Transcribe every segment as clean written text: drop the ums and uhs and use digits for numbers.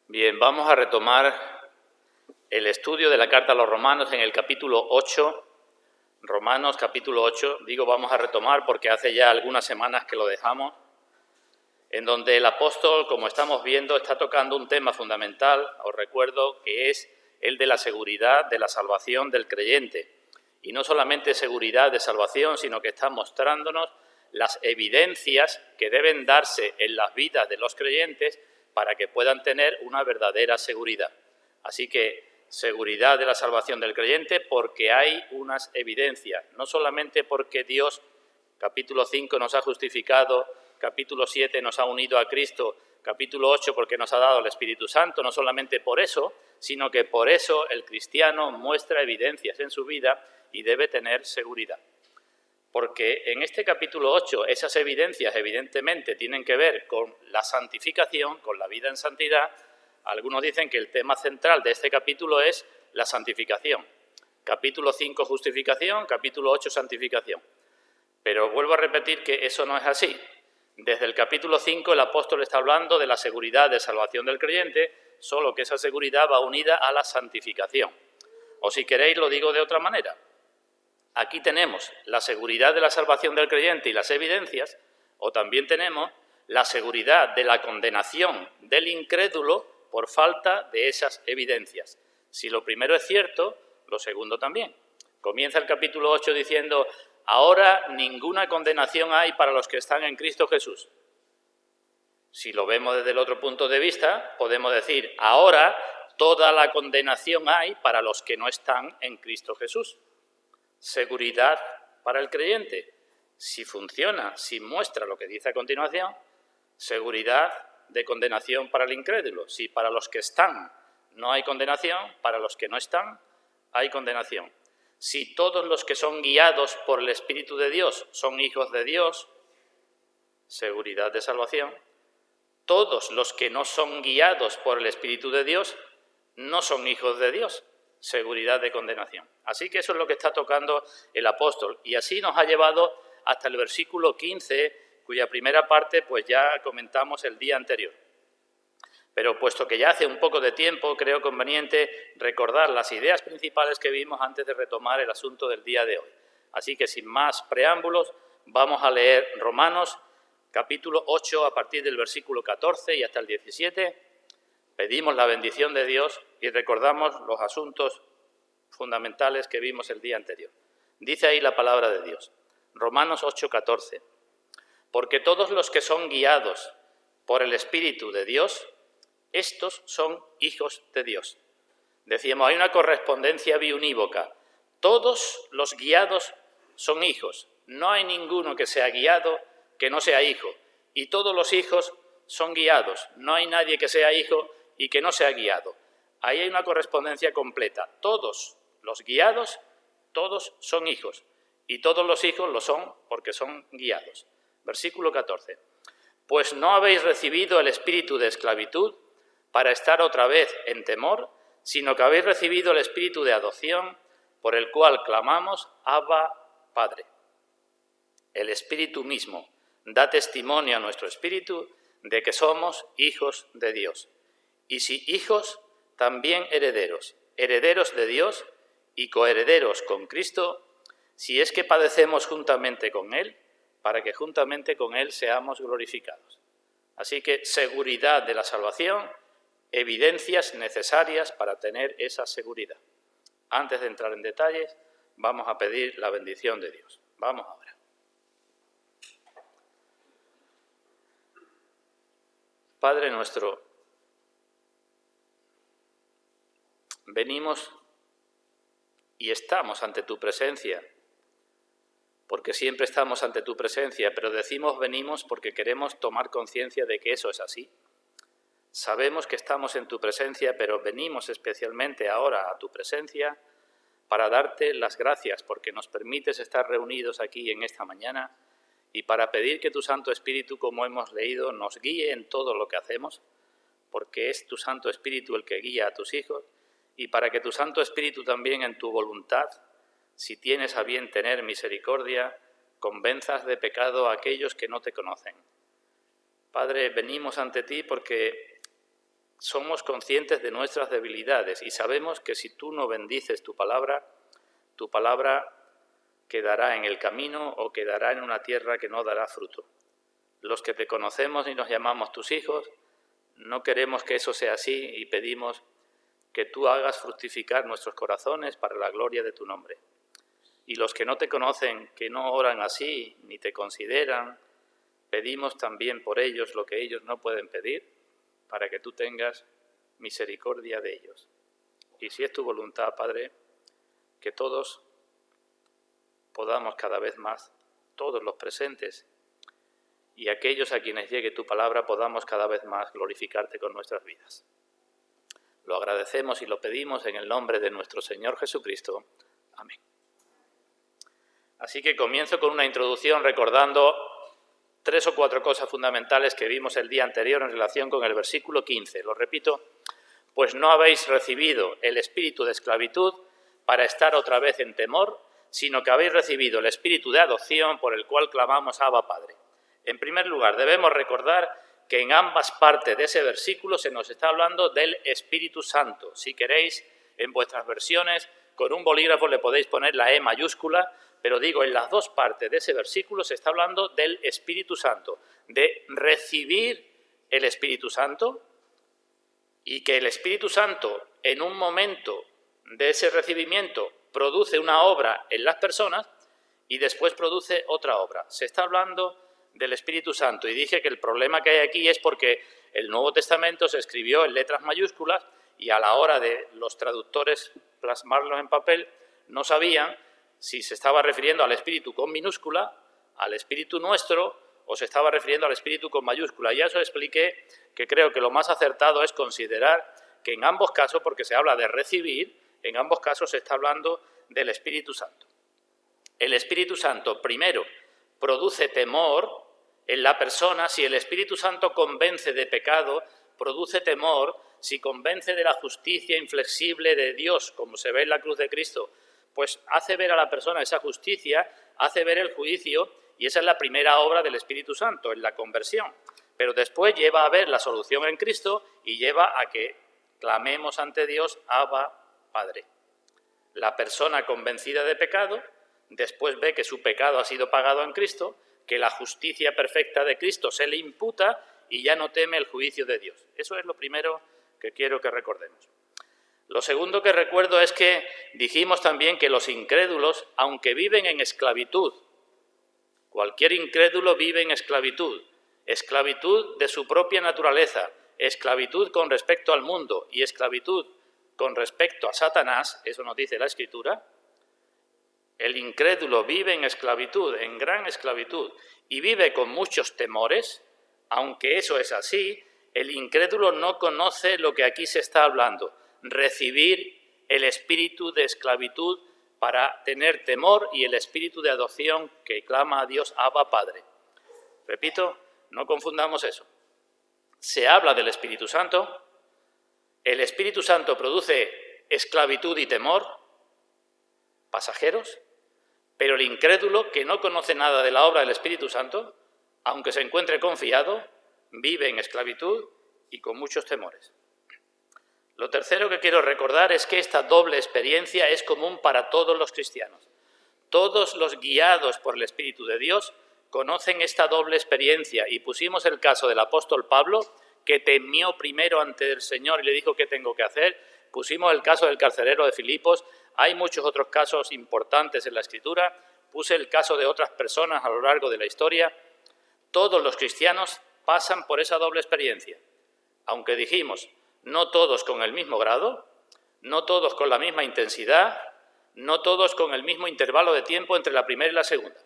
Bien, vamos a retomar el estudio de la carta a los Romanos en el capítulo 8. Romanos capítulo 8, digo vamos a retomar porque hace ya algunas semanas que lo dejamos, en donde el apóstol, como estamos viendo, está tocando un tema fundamental, os recuerdo, que es el de la seguridad de la salvación del creyente. Y no solamente seguridad de salvación, sino que está mostrándonos las evidencias que deben darse en las vidas de los creyentes para que puedan tener una verdadera seguridad. Así que seguridad de la salvación del creyente porque hay unas evidencias, no solamente porque Dios, capítulo 5, nos ha justificado, capítulo 7 nos ha unido a Cristo, capítulo 8 porque nos ha dado el Espíritu Santo, no solamente por eso, sino que por eso el cristiano muestra evidencias en su vida y debe tener seguridad. Porque en este capítulo 8 esas evidencias evidentemente tienen que ver con la santificación, con la vida en santidad. Algunos dicen que el tema central de este capítulo es la santificación. Capítulo 5 justificación, capítulo 8 santificación. Pero vuelvo a repetir que eso no es así. Desde el capítulo 5 el apóstol está hablando de la seguridad de salvación del creyente, solo que esa seguridad va unida a la santificación. O si queréis lo digo de otra manera. Aquí tenemos la seguridad de la salvación del creyente y las evidencias, o también tenemos la seguridad de la condenación del incrédulo por falta de esas evidencias. Si lo primero es cierto, lo segundo también. Comienza el capítulo 8 diciendo: ahora ninguna condenación hay para los que están en Cristo Jesús. Si lo vemos desde el otro punto de vista, podemos decir: ahora toda la condenación hay para los que no están en Cristo Jesús. Seguridad para el creyente, si funciona, si muestra lo que dice a continuación. Seguridad de condenación para el incrédulo, si para los que están no hay condenación, para los que no están hay condenación. Si todos los que son guiados por el Espíritu de Dios son hijos de Dios, seguridad de salvación. Todos los que no son guiados por el Espíritu de Dios no son hijos de Dios, seguridad de condenación. Así que eso es lo que está tocando el apóstol. Y así nos ha llevado hasta el versículo 15, cuya primera parte pues ya comentamos el día anterior. Pero puesto que ya hace un poco de tiempo, creo conveniente recordar las ideas principales que vimos antes de retomar el asunto del día de hoy. Así que sin más preámbulos, vamos a leer Romanos capítulo 8 a partir del versículo 14 y hasta el 17. Pedimos la bendición de Dios y recordamos los asuntos fundamentales que vimos el día anterior. Dice ahí la palabra de Dios, Romanos 8:14. Porque todos los que son guiados por el Espíritu de Dios, estos son hijos de Dios. Decíamos, hay una correspondencia biunívoca. Todos los guiados son hijos. No hay ninguno que sea guiado que no sea hijo. Y todos los hijos son guiados. No hay nadie que sea hijo y que no sea guiado. Ahí hay una correspondencia completa. Todos los guiados, todos son hijos. Y todos los hijos lo son porque son guiados. Versículo 14. Pues no habéis recibido el espíritu de esclavitud para estar otra vez en temor, sino que habéis recibido el espíritu de adopción, por el cual clamamos, Abba, Padre. El Espíritu mismo da testimonio a nuestro espíritu de que somos hijos de Dios. Y si hijos, también herederos, herederos de Dios y coherederos con Cristo, si es que padecemos juntamente con Él, para que juntamente con Él seamos glorificados. Así que seguridad de la salvación, evidencias necesarias para tener esa seguridad. Antes de entrar en detalles, vamos a pedir la bendición de Dios. Vamos ahora. Padre nuestro, venimos y estamos ante tu presencia, porque siempre estamos ante tu presencia, pero decimos venimos porque queremos tomar conciencia de que eso es así. Sabemos que estamos en tu presencia, pero venimos especialmente ahora a tu presencia para darte las gracias porque nos permites estar reunidos aquí en esta mañana y para pedir que tu Santo Espíritu, como hemos leído, nos guíe en todo lo que hacemos, porque es tu Santo Espíritu el que guía a tus hijos, y para que tu Santo Espíritu también en tu voluntad, si tienes a bien tener misericordia, convenzas de pecado a aquellos que no te conocen. Padre, venimos ante ti porque somos conscientes de nuestras debilidades y sabemos que si tú no bendices tu palabra quedará en el camino o quedará en una tierra que no dará fruto. Los que te conocemos y nos llamamos tus hijos, no queremos que eso sea así y pedimos que tú hagas fructificar nuestros corazones para la gloria de tu nombre. Y los que no te conocen, que no oran así ni te consideran, pedimos también por ellos lo que ellos no pueden pedir, para que tú tengas misericordia de ellos. Y si es tu voluntad, Padre, que todos podamos cada vez más, todos los presentes y aquellos a quienes llegue tu palabra, podamos cada vez más glorificarte con nuestras vidas. Lo agradecemos y lo pedimos en el nombre de nuestro Señor Jesucristo. Amén. Así que comienzo con una introducción recordando 3 o 4 cosas fundamentales que vimos el día anterior en relación con el versículo 15. Lo repito, pues no habéis recibido el espíritu de esclavitud para estar otra vez en temor, sino que habéis recibido el espíritu de adopción por el cual clamamos Abba Padre. En primer lugar, debemos recordar que en ambas partes de ese versículo se nos está hablando del Espíritu Santo. Si queréis, en vuestras versiones, con un bolígrafo le podéis poner la E mayúscula, pero digo, en las dos partes de ese versículo se está hablando del Espíritu Santo, de recibir el Espíritu Santo y que el Espíritu Santo, en un momento de ese recibimiento, produce una obra en las personas y después produce otra obra. Se está hablando del Espíritu Santo y dije que el problema que hay aquí es porque el Nuevo Testamento se escribió en letras mayúsculas y a la hora de los traductores plasmarlo en papel no sabían si se estaba refiriendo al Espíritu con minúscula, al Espíritu nuestro, o se estaba refiriendo al Espíritu con mayúscula. Ya eso expliqué que creo que lo más acertado es considerar que en ambos casos, porque se habla de recibir, en ambos casos se está hablando del Espíritu Santo. El Espíritu Santo, primero, produce temor en la persona. Si el Espíritu Santo convence de pecado, produce temor. Si convence de la justicia inflexible de Dios, como se ve en la cruz de Cristo, pues hace ver a la persona esa justicia, hace ver el juicio, y esa es la primera obra del Espíritu Santo, en la conversión. Pero después lleva a ver la solución en Cristo y lleva a que clamemos ante Dios, Abba, Padre. La persona convencida de pecado después ve que su pecado ha sido pagado en Cristo, que la justicia perfecta de Cristo se le imputa y ya no teme el juicio de Dios. Eso es lo primero que quiero que recordemos. Lo segundo que recuerdo es que dijimos también que los incrédulos, aunque viven en esclavitud, cualquier incrédulo vive en esclavitud, esclavitud de su propia naturaleza, esclavitud con respecto al mundo y esclavitud con respecto a Satanás, eso nos dice la Escritura. El incrédulo vive en esclavitud, en gran esclavitud, y vive con muchos temores. Aunque eso es así, el incrédulo no conoce lo que aquí se está hablando, recibir el espíritu de esclavitud para tener temor y el espíritu de adopción que clama a Dios, Abba Padre. Repito, no confundamos eso. Se habla del Espíritu Santo, el Espíritu Santo produce esclavitud y temor pasajeros, pero el incrédulo que no conoce nada de la obra del Espíritu Santo, aunque se encuentre confiado, vive en esclavitud y con muchos temores. Lo tercero que quiero recordar es que esta doble experiencia es común para todos los cristianos. Todos los guiados por el Espíritu de Dios conocen esta doble experiencia y pusimos el caso del apóstol Pablo, que temió primero ante el Señor y le dijo qué tengo que hacer. Pusimos el caso del carcelero de Filipos. Hay muchos otros casos importantes en la Escritura. Puse el caso de otras personas a lo largo de la historia. Todos los cristianos pasan por esa doble experiencia. Aunque dijimos, no todos con el mismo grado, no todos con la misma intensidad, no todos con el mismo intervalo de tiempo entre la primera y la segunda.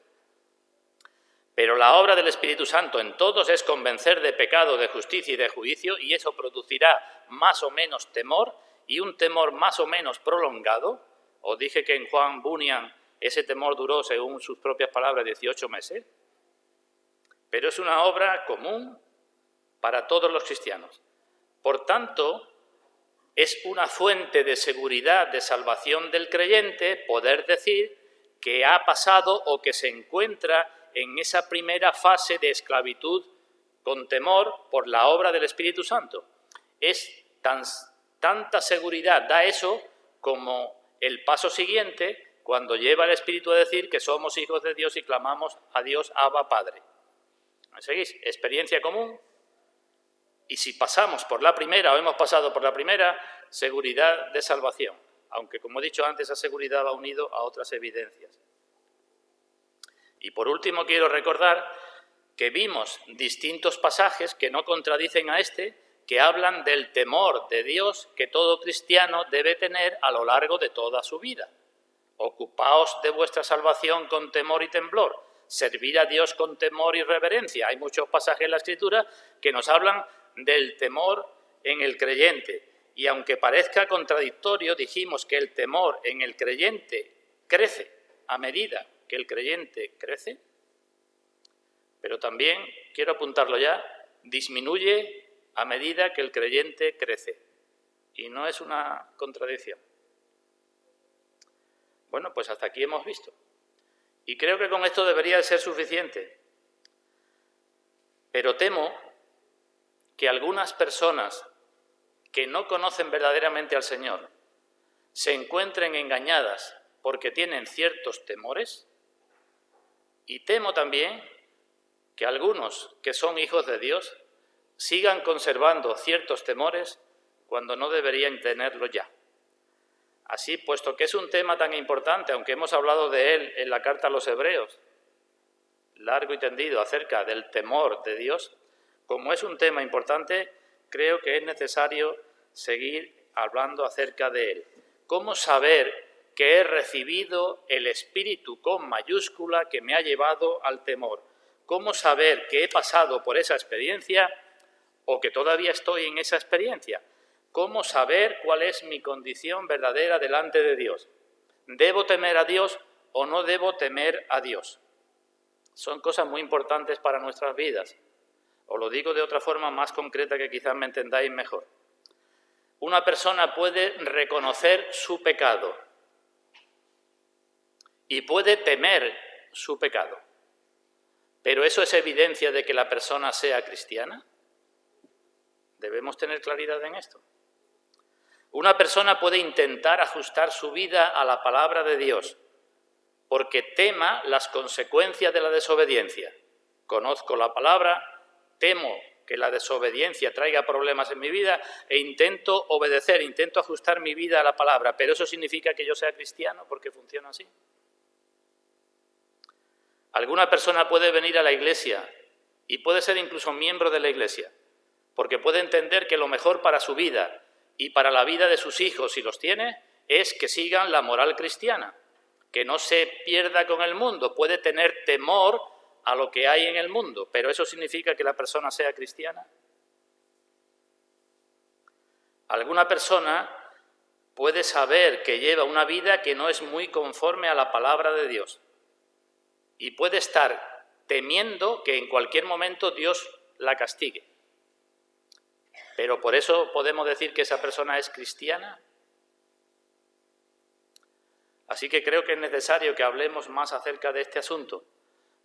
Pero la obra del Espíritu Santo en todos es convencer de pecado, de justicia y de juicio, y eso producirá más o menos temor, y un temor más o menos prolongado. Os dije que en Juan Bunyan ese temor duró, según sus propias palabras, 18 meses. Pero es una obra común para todos los cristianos. Por tanto, Es una fuente de seguridad, de salvación del creyente, poder decir que ha pasado o que se encuentra en esa primera fase de esclavitud con temor por la obra del Espíritu Santo. Es tanta seguridad da eso como el paso siguiente cuando lleva el Espíritu a decir que somos hijos de Dios y clamamos a Dios, Abba, Padre. ¿Me seguís? Experiencia común. Y si pasamos por la primera o hemos pasado por la primera, seguridad de salvación. Aunque, como he dicho antes, esa seguridad va unido a otras evidencias. Y por último quiero recordar que vimos distintos pasajes que no contradicen a este, que hablan del temor de Dios que todo cristiano debe tener a lo largo de toda su vida. Ocupaos de vuestra salvación con temor y temblor. Servir a Dios con temor y reverencia. Hay muchos pasajes en la Escritura que nos hablan del temor en el creyente. Y aunque parezca contradictorio, dijimos que el temor en el creyente crece a medida que el creyente crece, pero también, quiero apuntarlo ya, disminuye a medida que el creyente crece. Y no es una contradicción. Bueno, pues hasta aquí hemos visto. Y creo que con esto debería de ser suficiente. Pero temo que algunas personas que no conocen verdaderamente al Señor se encuentren engañadas porque tienen ciertos temores, y temo también que algunos que son hijos de Dios sigan conservando ciertos temores cuando no deberían tenerlo ya. Así, puesto que es un tema tan importante, aunque hemos hablado de él en la carta a los Hebreos, largo y tendido acerca del temor de Dios, como es un tema importante, creo que es necesario seguir hablando acerca de él. ¿Cómo saber que he recibido el Espíritu con mayúscula que me ha llevado al temor? ¿Cómo saber que he pasado por esa experiencia o que todavía estoy en esa experiencia? ¿Cómo saber cuál es mi condición verdadera delante de Dios? ¿Debo temer a Dios o no debo temer a Dios? Son cosas muy importantes para nuestras vidas. Os lo digo de otra forma más concreta que quizás me entendáis mejor. Una persona puede reconocer su pecado y puede temer su pecado. ¿Pero eso es evidencia de que la persona sea cristiana? Debemos tener claridad en esto. Una persona puede intentar ajustar su vida a la palabra de Dios porque tema las consecuencias de la desobediencia. Conozco la palabra, temo que la desobediencia traiga problemas en mi vida e intento obedecer, intento ajustar mi vida a la palabra. ¿Pero eso significa que yo sea cristiano porque funciona así? Alguna persona puede venir a la iglesia y puede ser incluso miembro de la iglesia porque puede entender que lo mejor para su vida y para la vida de sus hijos, si los tiene, es que sigan la moral cristiana, que no se pierda con el mundo. Puede tener temor a lo que hay en el mundo, pero ¿eso significa que la persona sea cristiana? Alguna persona puede saber que lleva una vida que no es muy conforme a la palabra de Dios y puede estar temiendo que en cualquier momento Dios la castigue. ¿Pero por eso podemos decir que esa persona es cristiana? Así que creo que es necesario que hablemos más acerca de este asunto,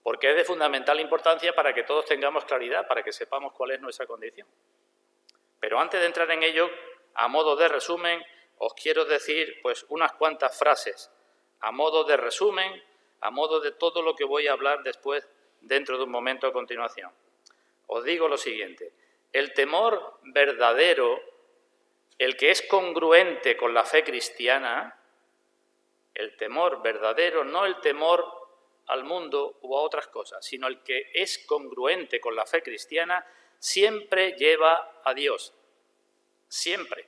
porque es de fundamental importancia para que todos tengamos claridad, para que sepamos cuál es nuestra condición. Pero antes de entrar en ello, a modo de resumen, os quiero decir pues unas cuantas frases, a modo de resumen, a modo de todo lo que voy a hablar después, dentro de un momento a continuación. Os digo lo siguiente: el temor verdadero, el que es congruente con la fe cristiana, el temor verdadero, no el temor al mundo u a otras cosas, sino el que es congruente con la fe cristiana, siempre lleva a Dios, siempre.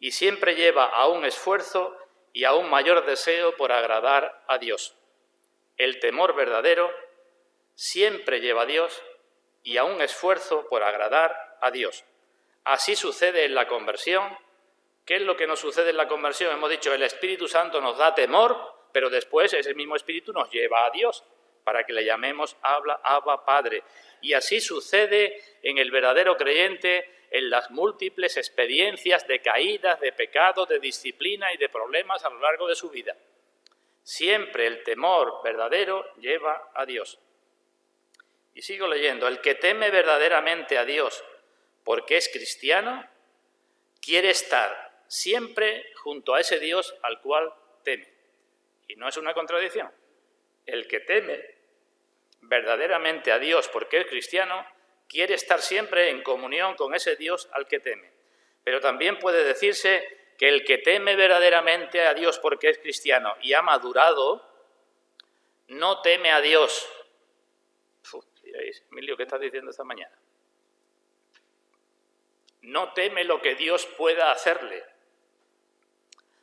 Y siempre lleva a un esfuerzo y a un mayor deseo por agradar a Dios. El temor verdadero siempre lleva a Dios y a un esfuerzo por agradar a Dios. Así sucede en la conversión. ¿Qué es lo que nos sucede en la conversión? Hemos dicho, el Espíritu Santo nos da temor, pero después ese mismo Espíritu nos lleva a Dios para que le llamemos Abba, Padre. Y así sucede en el verdadero creyente en las múltiples experiencias de caídas, de pecados, de disciplina y de problemas a lo largo de su vida. Siempre el temor verdadero lleva a Dios. Y sigo leyendo, el que teme verdaderamente a Dios porque es cristiano, quiere estar siempre junto a ese Dios al cual teme. Y no es una contradicción. El que teme verdaderamente a Dios porque es cristiano, quiere estar siempre en comunión con ese Dios al que teme. Pero también puede decirse que el que teme verdaderamente a Dios porque es cristiano y ha madurado, no teme a Dios. Diréis, Emilio, ¿qué estás diciendo esta mañana? No teme lo que Dios pueda hacerle,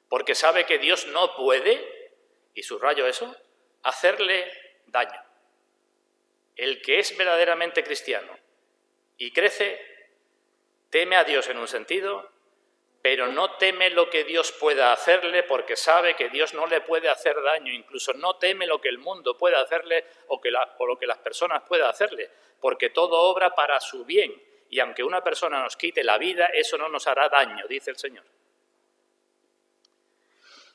porque sabe que Dios no puede, y subrayo eso, hacerle daño. El que es verdaderamente cristiano y crece, teme a Dios en un sentido, pero no teme lo que Dios pueda hacerle porque sabe que Dios no le puede hacer daño, incluso no teme lo que el mundo pueda hacerle o lo que las personas puedan hacerle, porque todo obra para su bien. Y aunque una persona nos quite la vida, eso no nos hará daño, dice el Señor.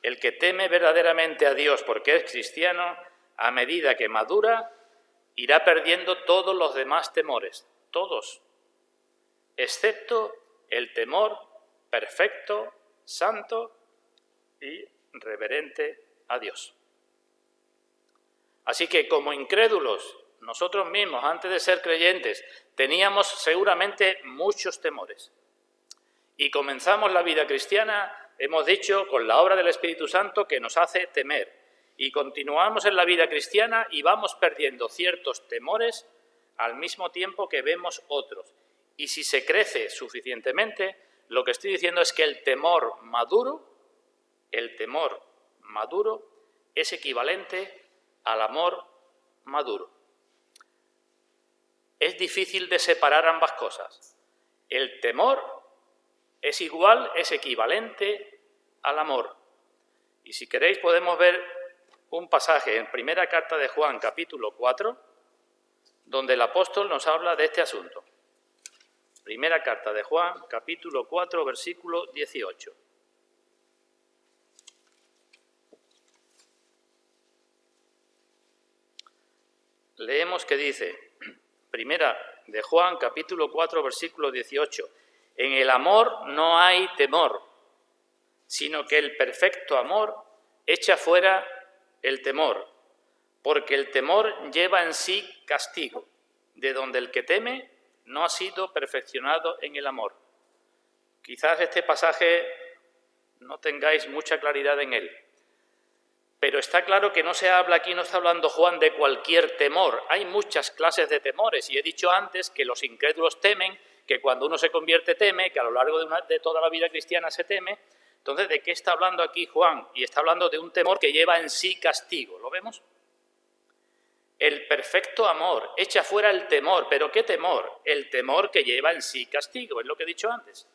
El que teme verdaderamente a Dios porque es cristiano, a medida que madura, irá perdiendo todos los demás temores, todos, excepto el temor perfecto, santo y reverente a Dios. Así que como incrédulos, nosotros mismos, antes de ser creyentes, teníamos seguramente muchos temores. Y comenzamos la vida cristiana, hemos dicho, con la obra del Espíritu Santo que nos hace temer. Y continuamos en la vida cristiana y vamos perdiendo ciertos temores al mismo tiempo que vemos otros. Y si se crece suficientemente, lo que estoy diciendo es que el temor maduro es equivalente al amor maduro. Es difícil de separar ambas cosas. El temor es equivalente al amor. Y si queréis podemos ver un pasaje en primera carta de Juan, capítulo 4, donde el apóstol nos habla de este asunto. Primera carta de Juan, capítulo 4, versículo 18. Leemos que dice, primera de Juan, capítulo 4, versículo 18, en el amor no hay temor, sino que el perfecto amor echa fuera el temor, porque el temor lleva en sí castigo, de donde el que teme no ha sido perfeccionado en el amor. Quizás este pasaje no tengáis mucha claridad en él, pero está claro que no se habla aquí, no está hablando Juan de cualquier temor. Hay muchas clases de temores y he dicho antes que los incrédulos temen, que cuando uno se convierte teme, que a lo largo de toda la vida cristiana se teme. Entonces, ¿de qué está hablando aquí Juan? Y está hablando de un temor que lleva en sí castigo. ¿Lo vemos? El perfecto amor echa fuera el temor. ¿Pero qué temor? El temor que lleva en sí castigo, es lo que he dicho antes.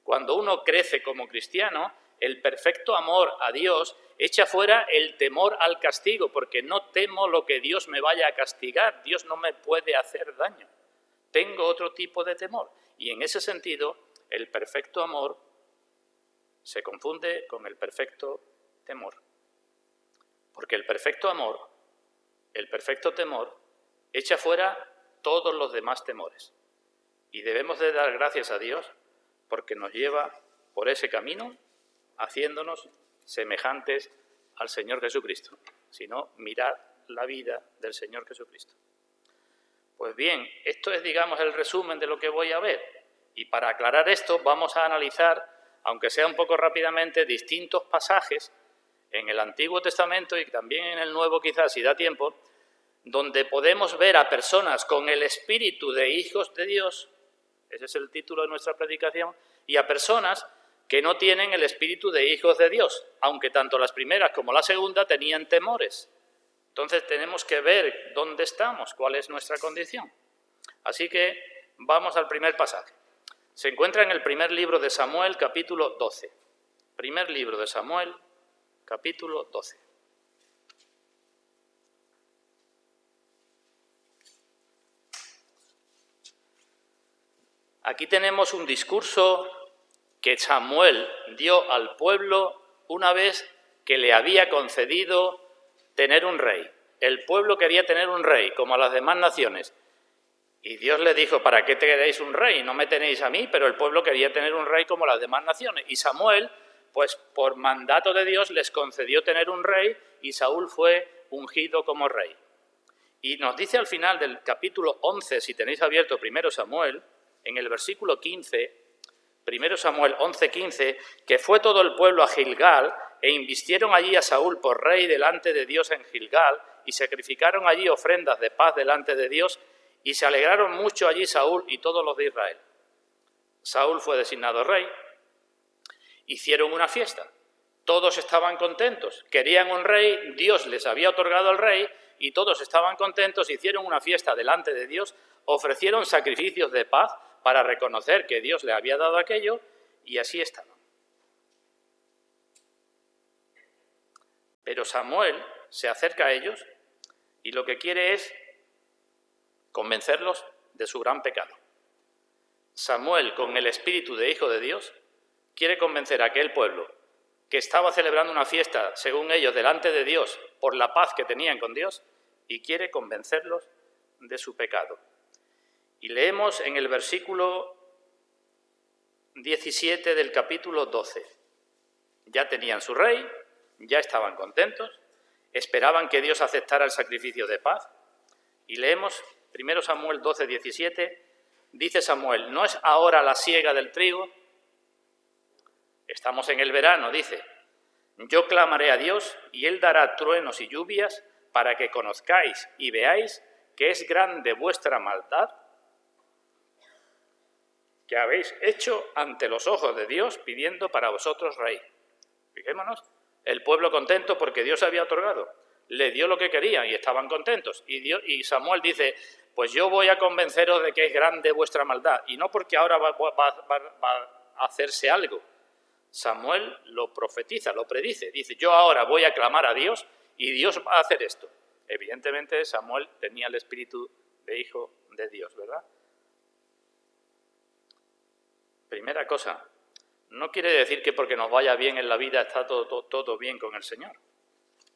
Cuando uno crece como cristiano, el perfecto amor a Dios echa fuera el temor al castigo, porque no temo lo que Dios me vaya a castigar. Dios no me puede hacer daño. Tengo otro tipo de temor. Y en ese sentido, el perfecto amor se confunde con el perfecto temor. Porque el perfecto amor, el perfecto temor, echa fuera todos los demás temores. Y debemos de dar gracias a Dios porque nos lleva por ese camino haciéndonos semejantes al Señor Jesucristo. Si no, mirad la vida del Señor Jesucristo. Pues bien, esto es, digamos, el resumen de lo que voy a ver. Y para aclarar esto vamos a analizar, aunque sea un poco rápidamente, distintos pasajes en el Antiguo Testamento y también en el Nuevo, quizás, si da tiempo, donde podemos ver a personas con el espíritu de hijos de Dios, ese es el título de nuestra predicación, y a personas que no tienen el espíritu de hijos de Dios, aunque tanto las primeras como la segunda tenían temores. Entonces tenemos que ver dónde estamos, cuál es nuestra condición. Así que vamos al primer pasaje. Se encuentra en el primer libro de Samuel, capítulo 12. Primer libro de Samuel, capítulo 12. Aquí tenemos un discurso que Samuel dio al pueblo una vez que le había concedido tener un rey. El pueblo quería tener un rey, como a las demás naciones. Y Dios le dijo, ¿para qué queréis un rey? No me tenéis a mí, pero el pueblo quería tener un rey como las demás naciones. Y Samuel, pues por mandato de Dios, les concedió tener un rey y Saúl fue ungido como rey. Y nos dice al final del capítulo 11, si tenéis abierto 1 Samuel, en el versículo 15, 1 Samuel 11:15, que fue todo el pueblo a Gilgal e invistieron allí a Saúl por rey delante de Dios en Gilgal y sacrificaron allí ofrendas de paz delante de Dios y se alegraron mucho allí Saúl y todos los de Israel. Saúl fue designado rey, hicieron una fiesta, todos estaban contentos, querían un rey, Dios les había otorgado el rey y todos estaban contentos, hicieron una fiesta delante de Dios, ofrecieron sacrificios de paz para reconocer que Dios le había dado aquello y así estaban. Pero Samuel se acerca a ellos y lo que quiere es convencerlos de su gran pecado. Samuel, con el espíritu de hijo de Dios, quiere convencer a aquel pueblo que estaba celebrando una fiesta, según ellos, delante de Dios, por la paz que tenían con Dios, y quiere convencerlos de su pecado. Y leemos en el versículo 17 del capítulo 12. Ya tenían su rey, ya estaban contentos, esperaban que Dios aceptara el sacrificio de paz. Y leemos 1 Samuel 12, 17, dice Samuel, ¿no es ahora la siega del trigo? Estamos en el verano, dice, yo clamaré a Dios y Él dará truenos y lluvias para que conozcáis y veáis que es grande vuestra maldad que habéis hecho ante los ojos de Dios pidiendo para vosotros rey. Fijémonos, el pueblo contento porque Dios había otorgado, le dio lo que querían y estaban contentos. Y Samuel dice, pues yo voy a convenceros de que es grande vuestra maldad, y no porque ahora va a hacerse algo. Samuel lo profetiza, lo predice, dice, yo ahora voy a clamar a Dios y Dios va a hacer esto. Evidentemente Samuel tenía el espíritu de hijo de Dios, ¿verdad? Primera cosa, no quiere decir que porque nos vaya bien en la vida está todo bien con el Señor.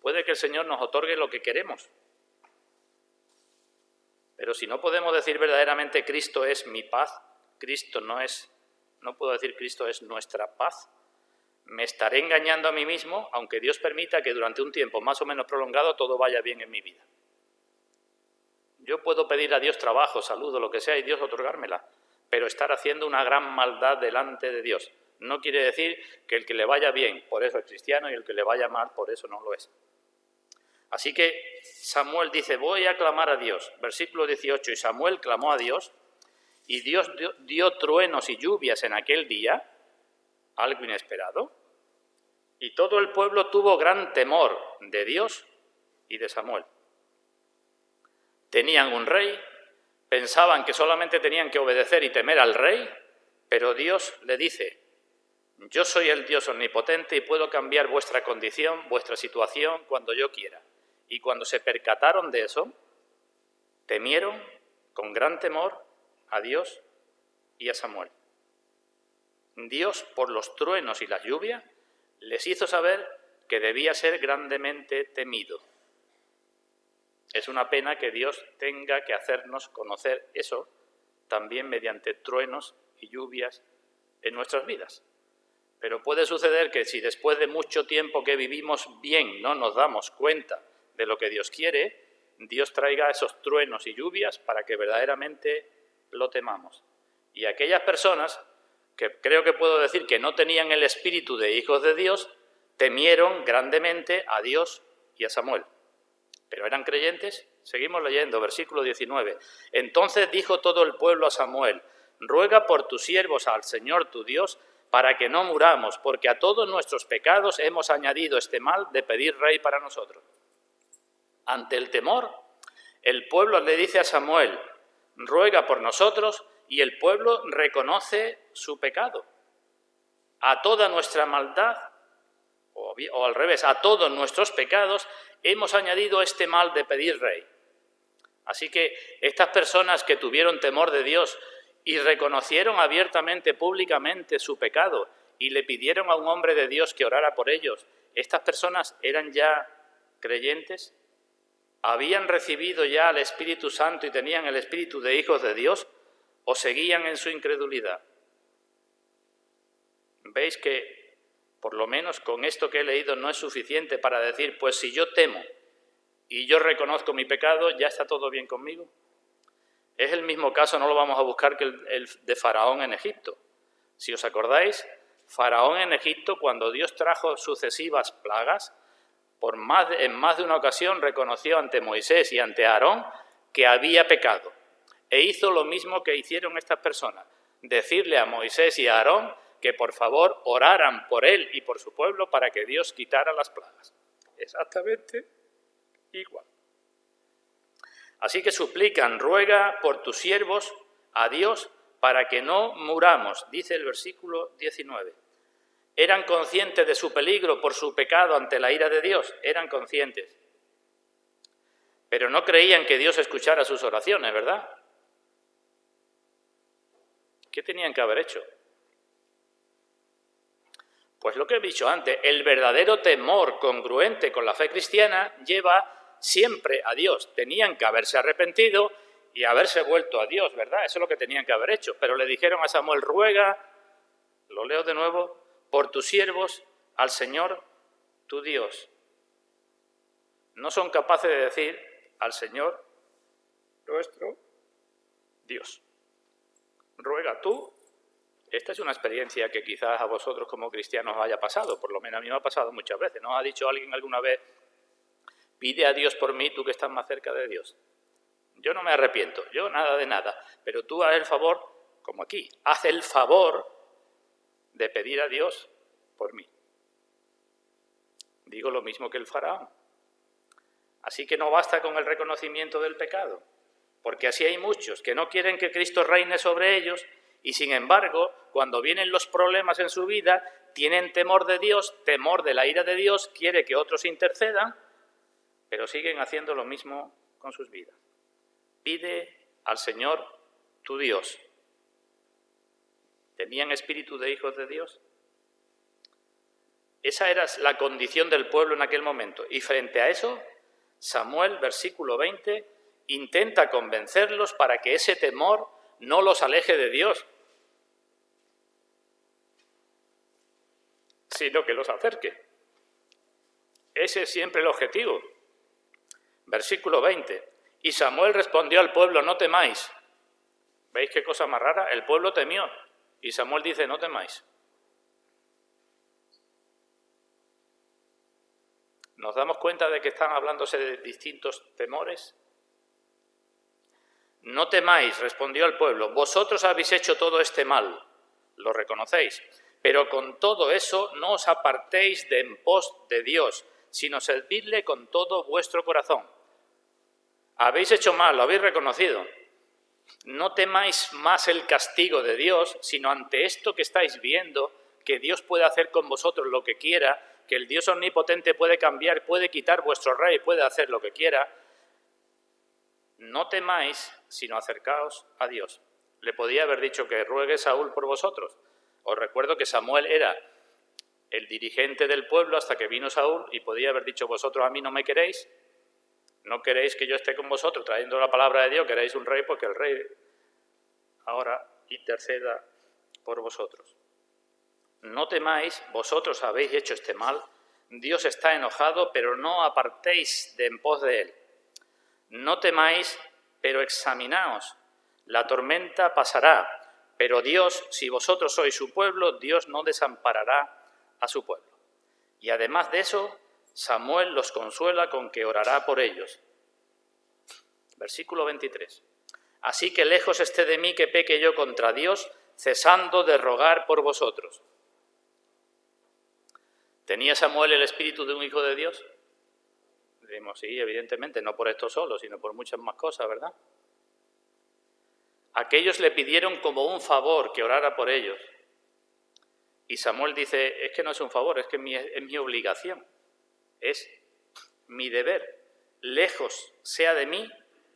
Puede que el Señor nos otorgue lo que queremos. Pero si no podemos decir verdaderamente Cristo es mi paz, no puedo decir Cristo es nuestra paz, me estaré engañando a mí mismo, aunque Dios permita que durante un tiempo más o menos prolongado todo vaya bien en mi vida. Yo puedo pedir a Dios trabajo, salud o lo que sea y Dios otorgármela, pero estar haciendo una gran maldad delante de Dios. No quiere decir que el que le vaya bien, por eso es cristiano, y el que le vaya mal, por eso no lo es. Así que Samuel dice, voy a clamar a Dios. Versículo 18, y Samuel clamó a Dios, y Dios dio truenos y lluvias en aquel día, algo inesperado, y todo el pueblo tuvo gran temor de Dios y de Samuel. Tenían un rey, pensaban que solamente tenían que obedecer y temer al rey, pero Dios le dice, yo soy el Dios omnipotente y puedo cambiar vuestra condición, vuestra situación cuando yo quiera. Y cuando se percataron de eso, temieron con gran temor a Dios y a Samuel. Dios, por los truenos y la lluvia, les hizo saber que debía ser grandemente temido. Es una pena que Dios tenga que hacernos conocer eso también mediante truenos y lluvias en nuestras vidas. Pero puede suceder que si después de mucho tiempo que vivimos bien no nos damos cuenta de lo que Dios quiere, Dios traiga esos truenos y lluvias para que verdaderamente lo temamos. Y aquellas personas que creo que puedo decir que no tenían el espíritu de hijos de Dios, temieron grandemente a Dios y a Samuel. ¿Pero eran creyentes? Seguimos leyendo, versículo 19. Entonces dijo todo el pueblo a Samuel, ruega por tus siervos al Señor tu Dios, para que no muramos, porque a todos nuestros pecados hemos añadido este mal de pedir rey para nosotros. Ante el temor, el pueblo le dice a Samuel, ruega por nosotros, y el pueblo reconoce su pecado. A toda nuestra maldad, o al revés, a todos nuestros pecados, hemos añadido este mal de pedir rey. Así que estas personas que tuvieron temor de Dios y reconocieron abiertamente, públicamente su pecado y le pidieron a un hombre de Dios que orara por ellos, ¿estas personas eran ya creyentes? ¿Habían recibido ya al Espíritu Santo y tenían el espíritu de hijos de Dios o seguían en su incredulidad? ¿Veis que por lo menos con esto que he leído no es suficiente para decir, pues si yo temo y yo reconozco mi pecado, ya está todo bien conmigo? Es el mismo caso, no lo vamos a buscar, que el de Faraón en Egipto. Si os acordáis, Faraón en Egipto, cuando Dios trajo sucesivas plagas, en más de una ocasión reconoció ante Moisés y ante Aarón que había pecado. E hizo lo mismo que hicieron estas personas, decirle a Moisés y a Aarón que por favor oraran por él y por su pueblo para que Dios quitara las plagas. Exactamente igual. Así que suplican, ruega por tus siervos a Dios para que no muramos, dice el versículo 19. ¿Eran conscientes de su peligro por su pecado ante la ira de Dios? Eran conscientes. Pero no creían que Dios escuchara sus oraciones, ¿verdad? ¿Qué tenían que haber hecho? Pues lo que he dicho antes, el verdadero temor congruente con la fe cristiana lleva siempre a Dios. Tenían que haberse arrepentido y haberse vuelto a Dios, ¿verdad? Eso es lo que tenían que haber hecho. Pero le dijeron a Samuel, ruega, lo leo de nuevo, por tus siervos al Señor tu Dios. No son capaces de decir al Señor nuestro Dios. Ruega tú. Esta es una experiencia que quizás a vosotros como cristianos os haya pasado, por lo menos a mí me ha pasado muchas veces. ¿No os ha dicho alguien alguna vez, pide a Dios por mí, tú que estás más cerca de Dios? Yo no me arrepiento, yo nada de nada, pero tú haz el favor, como aquí, haz el favor de pedir a Dios por mí. Digo lo mismo que el faraón. Así que no basta con el reconocimiento del pecado, porque así hay muchos que no quieren que Cristo reine sobre ellos y sin embargo, cuando vienen los problemas en su vida, tienen temor de Dios, temor de la ira de Dios, quiere que otros intercedan, pero siguen haciendo lo mismo con sus vidas. Pide al Señor tu Dios. ¿Tenían espíritu de hijos de Dios? Esa era la condición del pueblo en aquel momento. Y frente a eso, Samuel, versículo 20, intenta convencerlos para que ese temor no los aleje de Dios, sino que los acerque. Ese es siempre el objetivo. Versículo 20. Y Samuel respondió al pueblo, no temáis. ¿Veis qué cosa más rara? El pueblo temió. Y Samuel dice, no temáis. ¿Nos damos cuenta de que están hablándose de distintos temores? No temáis, respondió el pueblo, vosotros habéis hecho todo este mal, lo reconocéis, pero con todo eso no os apartéis de en pos de Dios, sino servidle con todo vuestro corazón. Habéis hecho mal, lo habéis reconocido. No temáis más el castigo de Dios, sino ante esto que estáis viendo, que Dios puede hacer con vosotros lo que quiera, que el Dios omnipotente puede cambiar, puede quitar vuestro rey, puede hacer lo que quiera. No temáis, sino acercaos a Dios. Le podía haber dicho que ruegue Saúl por vosotros. Os recuerdo que Samuel era el dirigente del pueblo hasta que vino Saúl y podía haber dicho, vosotros a mí no me queréis, no queréis que yo esté con vosotros trayendo la palabra de Dios, queréis un rey, porque el rey ahora interceda por vosotros. No temáis, vosotros habéis hecho este mal, Dios está enojado, pero no apartéis de en pos de él. No temáis, pero examinaos. La tormenta pasará, pero Dios, si vosotros sois su pueblo, Dios no desamparará a su pueblo. Y además de eso, Samuel los consuela con que orará por ellos. Versículo 23. Así que lejos esté de mí que peque yo contra Dios, cesando de rogar por vosotros. ¿Tenía Samuel el espíritu de un hijo de Dios? Decimos, sí, evidentemente, no por esto solo, sino por muchas más cosas, ¿verdad? Aquellos le pidieron como un favor que orara por ellos. Y Samuel dice, es que no es un favor, es que es mi obligación, es mi deber. Lejos sea de mí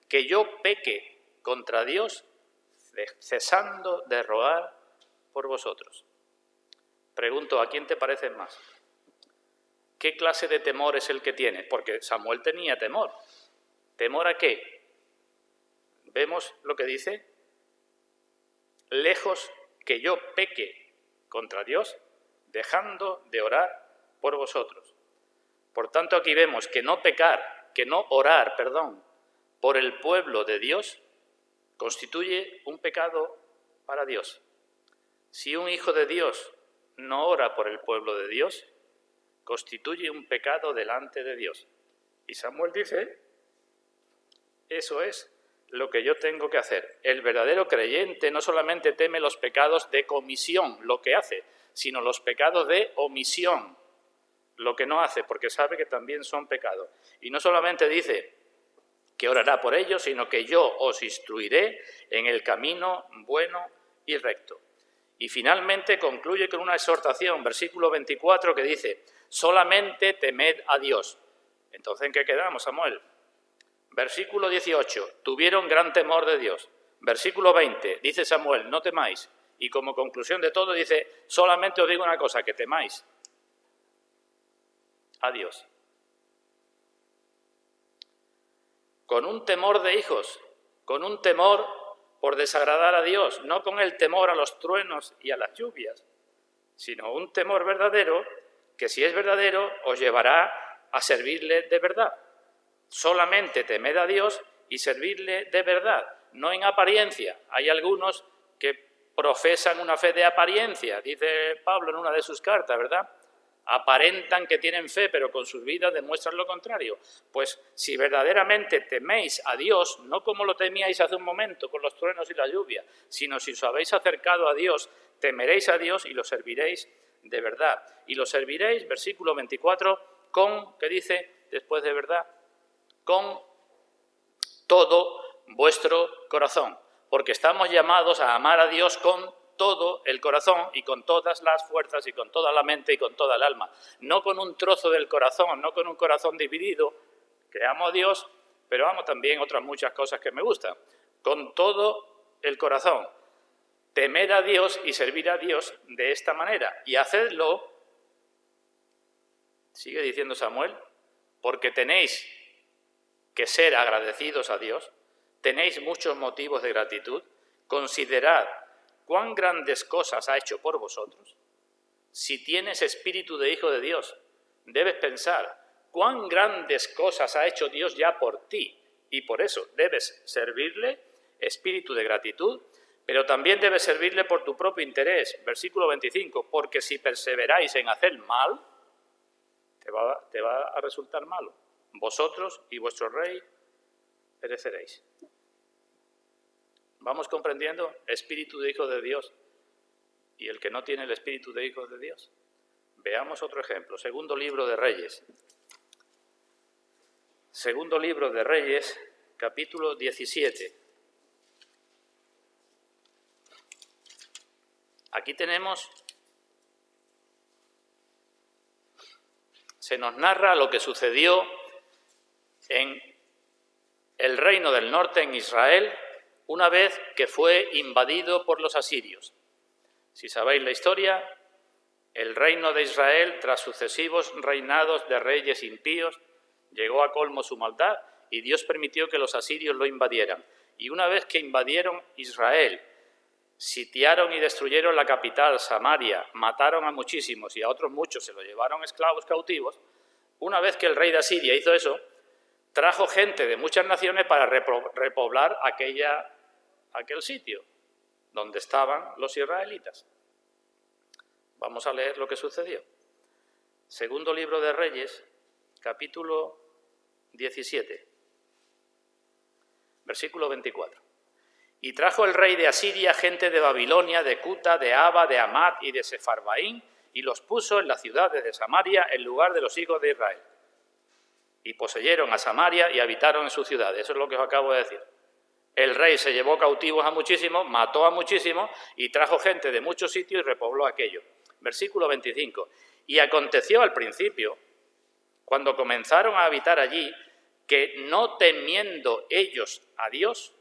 que yo peque contra Dios, cesando de rogar por vosotros. Pregunto, ¿a quién te pareces más? ¿Qué clase de temor es el que tiene? Porque Samuel tenía temor. ¿Temor a qué? ¿Vemos lo que dice? Lejos que yo peque contra Dios, dejando de orar por vosotros. Por tanto, aquí vemos que no orar, por el pueblo de Dios, constituye un pecado para Dios. Si un hijo de Dios no ora por el pueblo de Dios, constituye un pecado delante de Dios. Y Samuel dice, eso es lo que yo tengo que hacer. El verdadero creyente no solamente teme los pecados de comisión, lo que hace, sino los pecados de omisión, lo que no hace, porque sabe que también son pecados. Y no solamente dice que orará por ellos, sino que yo os instruiré en el camino bueno y recto. Y finalmente concluye con una exhortación, versículo 24, que dice, solamente temed a Dios. Entonces, ¿en qué quedamos, Samuel? Versículo 18, tuvieron gran temor de Dios. Versículo 20, dice Samuel, no temáis. Y como conclusión de todo dice, solamente os digo una cosa, que temáis a Dios. Con un temor de hijos, con un temor por desagradar a Dios, no con el temor a los truenos y a las lluvias, sino un temor verdadero que, si es verdadero, os llevará a servirle de verdad. Solamente temed a Dios y servirle de verdad, no en apariencia. Hay algunos que profesan una fe de apariencia, dice Pablo en una de sus cartas, ¿verdad? Aparentan que tienen fe, pero con sus vidas demuestran lo contrario. Pues si verdaderamente teméis a Dios, no como lo temíais hace un momento con los truenos y la lluvia, sino si os habéis acercado a Dios, temeréis a Dios y lo serviréis de verdad. Y lo serviréis, versículo 24, con, ¿qué dice después de verdad? Con todo vuestro corazón, porque estamos llamados a amar a Dios con todo el corazón y con todas las fuerzas y con toda la mente y con toda el alma, no con un trozo del corazón, no con un corazón dividido, que amo a Dios, pero amo también otras muchas cosas que me gustan, con todo el corazón. Temed a Dios y servir a Dios de esta manera, y hacedlo, sigue diciendo Samuel, porque tenéis que ser agradecidos a Dios, tenéis muchos motivos de gratitud, considerad cuán grandes cosas ha hecho por vosotros. Si tienes espíritu de hijo de Dios, debes pensar cuán grandes cosas ha hecho Dios ya por ti, y por eso debes servirle, espíritu de gratitud, pero también debes servirle por tu propio interés. Versículo 25, porque si perseveráis en hacer mal, te va a resultar malo. Vosotros y vuestro rey pereceréis. ¿Vamos comprendiendo? Espíritu de hijo de Dios y el que no tiene el espíritu de hijo de Dios. Veamos otro ejemplo. Segundo libro de Reyes. Segundo libro de Reyes, capítulo 17. Aquí se nos narra lo que sucedió en el reino del norte, en Israel, una vez que fue invadido por los asirios. Si sabéis la historia, el reino de Israel, tras sucesivos reinados de reyes impíos, llegó a colmo su maldad y Dios permitió que los asirios lo invadieran. Y una vez que invadieron Israel, sitiaron y destruyeron la capital, Samaria, mataron a muchísimos y a otros muchos se lo llevaron esclavos cautivos, una vez que el rey de Asiria hizo eso, trajo gente de muchas naciones para repoblar aquel sitio donde estaban los israelitas. Vamos a leer lo que sucedió. Segundo libro de Reyes, capítulo 17, versículo 24. Y trajo el rey de Asiria gente de Babilonia, de Cuta, de Aba, de Amat y de Sefarvaín, y los puso en las ciudades de Samaria en lugar de los hijos de Israel. Y poseyeron a Samaria y habitaron en su ciudad. Eso es lo que os acabo de decir. El rey se llevó cautivos a muchísimos, mató a muchísimos y trajo gente de muchos sitios y repobló aquello. Versículo 25. Y aconteció al principio, cuando comenzaron a habitar allí, que no temiendo ellos a Dios,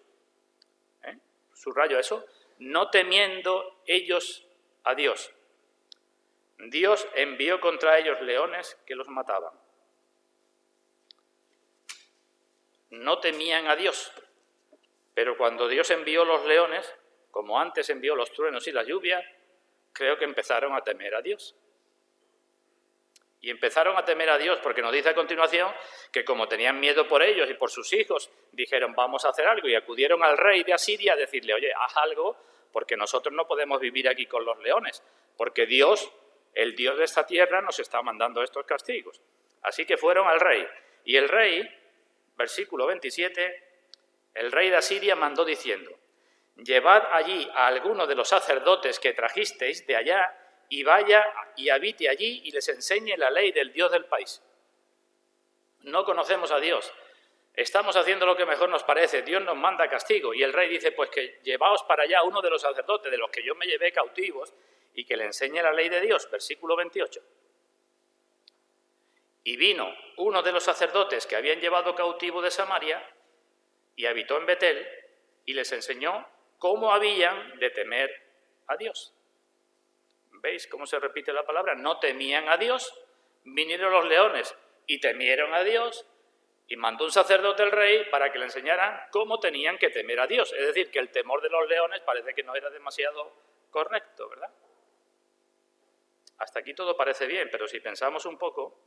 subrayo eso, no temiendo ellos a Dios. Dios envió contra ellos leones que los mataban. No temían a Dios, pero cuando Dios envió los leones, como antes envió los truenos y las lluvias, creo que empezaron a temer a Dios. Y empezaron a temer a Dios porque nos dice a continuación que como tenían miedo por ellos y por sus hijos, dijeron vamos a hacer algo y acudieron al rey de Asiria a decirle, oye, haz algo porque nosotros no podemos vivir aquí con los leones, porque Dios, el Dios de esta tierra, nos está mandando estos castigos. Así que fueron al rey. Y el rey, versículo 27, el rey de Asiria mandó diciendo, llevad allí a alguno de los sacerdotes que trajisteis de allá y vaya y habite allí y les enseñe la ley del Dios del país. No conocemos a Dios, estamos haciendo lo que mejor nos parece, Dios nos manda castigo. Y el rey dice, pues que llevaos para allá a uno de los sacerdotes de los que yo me llevé cautivos y que le enseñe la ley de Dios, versículo 28. Y vino uno de los sacerdotes que habían llevado cautivo de Samaria y habitó en Betel y les enseñó cómo habían de temer a Dios. ¿Veis cómo se repite la palabra? No temían a Dios, vinieron los leones y temieron a Dios, y mandó un sacerdote al rey para que le enseñaran cómo tenían que temer a Dios. Es decir, que el temor de los leones parece que no era demasiado correcto, ¿verdad? Hasta aquí todo parece bien, pero si pensamos un poco,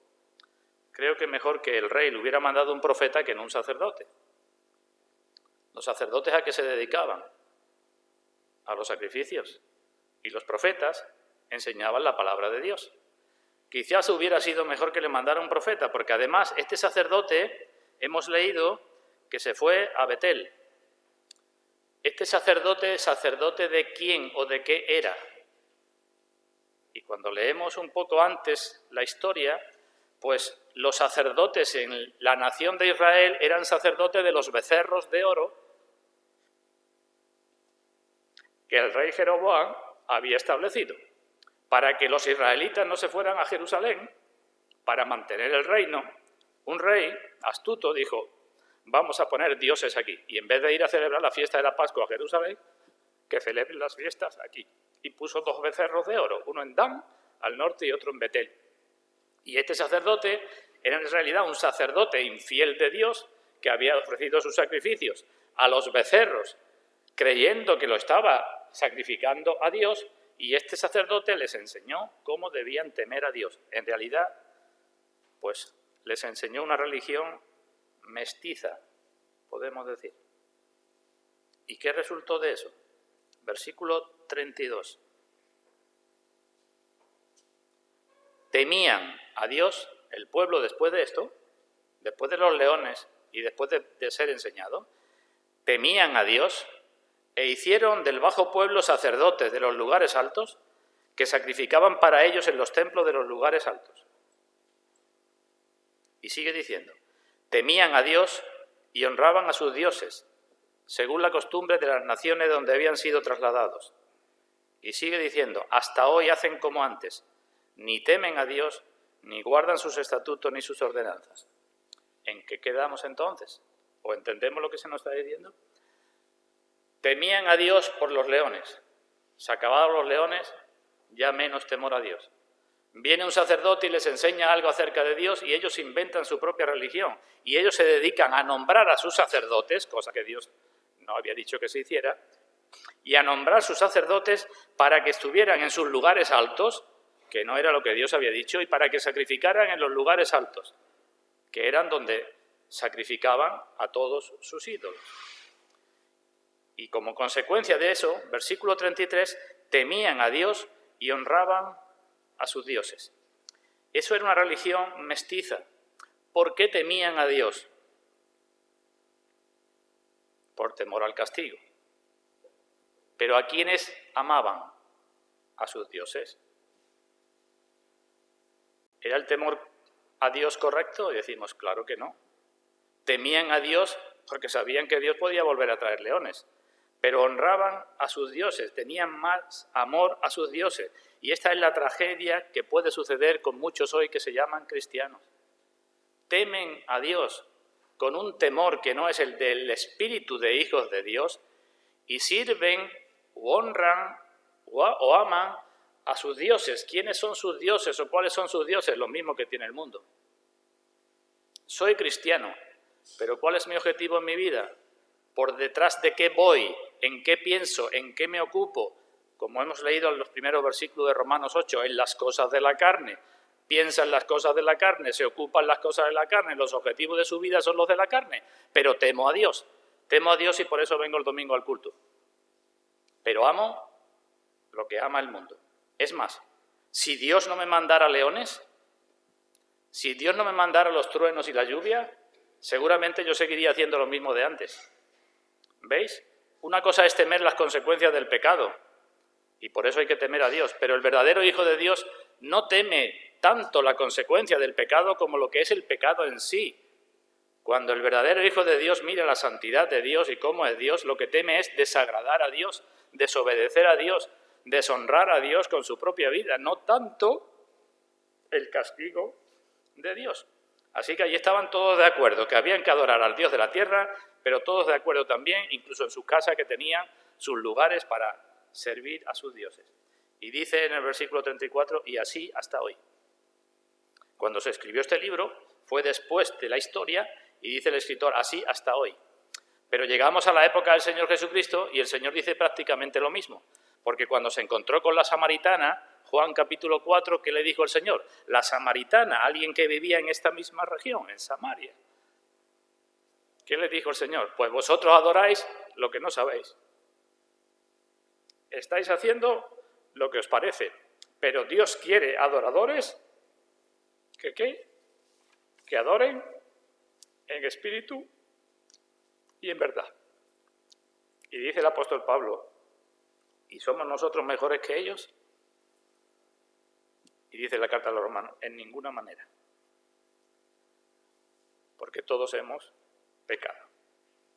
creo que mejor que el rey le hubiera mandado un profeta que no un sacerdote. ¿Los sacerdotes a qué se dedicaban? A los sacrificios. Y los profetas enseñaban la palabra de Dios. Quizás hubiera sido mejor que le mandara un profeta, porque además este sacerdote, hemos leído que se fue a Betel. Este sacerdote, ¿sacerdote de quién o de qué era? Y cuando leemos un poco antes la historia, pues los sacerdotes en la nación de Israel eran sacerdotes de los becerros de oro que el rey Jeroboam había establecido, para que los israelitas no se fueran a Jerusalén para mantener el reino. Un rey astuto dijo, vamos a poner dioses aquí, y en vez de ir a celebrar la fiesta de la Pascua a Jerusalén, que celebren las fiestas aquí. Y puso 2 becerros de oro, uno en Dan, al norte, y otro en Betel. Y este sacerdote era en realidad un sacerdote infiel de Dios que había ofrecido sus sacrificios a los becerros, creyendo que lo estaba sacrificando a Dios, y este sacerdote les enseñó cómo debían temer a Dios. En realidad, pues les enseñó una religión mestiza, podemos decir. ¿Y qué resultó de eso? Versículo 32. Temían a Dios el pueblo después de esto, después de los leones y después de ser enseñado, temían a Dios e hicieron del bajo pueblo sacerdotes de los lugares altos que sacrificaban para ellos en los templos de los lugares altos. Y sigue diciendo, temían a Dios y honraban a sus dioses, según la costumbre de las naciones donde habían sido trasladados. Y sigue diciendo, hasta hoy hacen como antes, ni temen a Dios, ni guardan sus estatutos ni sus ordenanzas. ¿En qué quedamos entonces? ¿O entendemos lo que se nos está diciendo? Temían a Dios por los leones. Se acabaron los leones, ya menos temor a Dios. Viene un sacerdote y les enseña algo acerca de Dios y ellos inventan su propia religión. Y ellos se dedican a nombrar a sus sacerdotes, cosa que Dios no había dicho que se hiciera, y a nombrar sus sacerdotes para que estuvieran en sus lugares altos, que no era lo que Dios había dicho, y para que sacrificaran en los lugares altos, que eran donde sacrificaban a todos sus ídolos. Y como consecuencia de eso, versículo 33, temían a Dios y honraban a sus dioses. Eso era una religión mestiza. ¿Por qué temían a Dios? Por temor al castigo. ¿Pero a quiénes amaban? A sus dioses. ¿Era el temor a Dios correcto? Y decimos, claro que no. Temían a Dios porque sabían que Dios podía volver a traer leones. Pero honraban a sus dioses, tenían más amor a sus dioses. Y esta es la tragedia que puede suceder con muchos hoy que se llaman cristianos. Temen a Dios con un temor que no es el del espíritu de hijos de Dios y sirven o honran o aman a sus dioses. ¿Quiénes son sus dioses o cuáles son sus dioses? Los mismos que tiene el mundo. Soy cristiano, pero ¿cuál es mi objetivo en mi vida? ¿Por detrás de qué voy? ¿En qué pienso? ¿En qué me ocupo? Como hemos leído en los primeros versículos de Romanos 8, en las cosas de la carne. Piensa en las cosas de la carne, se ocupa en las cosas de la carne, los objetivos de su vida son los de la carne, pero temo a Dios. Temo a Dios y por eso vengo el domingo al culto. Pero amo lo que ama el mundo. Es más, si Dios no me mandara leones, si Dios no me mandara los truenos y la lluvia, seguramente yo seguiría haciendo lo mismo de antes. ¿Veis? Una cosa es temer las consecuencias del pecado, y por eso hay que temer a Dios, pero el verdadero Hijo de Dios no teme tanto la consecuencia del pecado como lo que es el pecado en sí. Cuando el verdadero Hijo de Dios mira la santidad de Dios y cómo es Dios, lo que teme es desagradar a Dios, desobedecer a Dios, deshonrar a Dios con su propia vida, no tanto el castigo de Dios. Así que allí estaban todos de acuerdo, que habían que adorar al Dios de la tierra, pero todos de acuerdo también, incluso en sus casas, que tenían sus lugares para servir a sus dioses. Y dice en el versículo 34, y así hasta hoy. Cuando se escribió este libro, fue después de la historia, y dice el escritor, así hasta hoy. Pero llegamos a la época del Señor Jesucristo, y el Señor dice prácticamente lo mismo, porque cuando se encontró con la samaritana, Juan capítulo 4, ¿qué le dijo el Señor? La samaritana, alguien que vivía en esta misma región, en Samaria. ¿Qué le dijo el Señor? Pues vosotros adoráis lo que no sabéis. Estáis haciendo lo que os parece, pero Dios quiere adoradores que adoren en espíritu y en verdad. Y dice el apóstol Pablo, ¿y somos nosotros mejores que ellos? Y dice la carta a los romanos, en ninguna manera. Porque todos hemos pecado.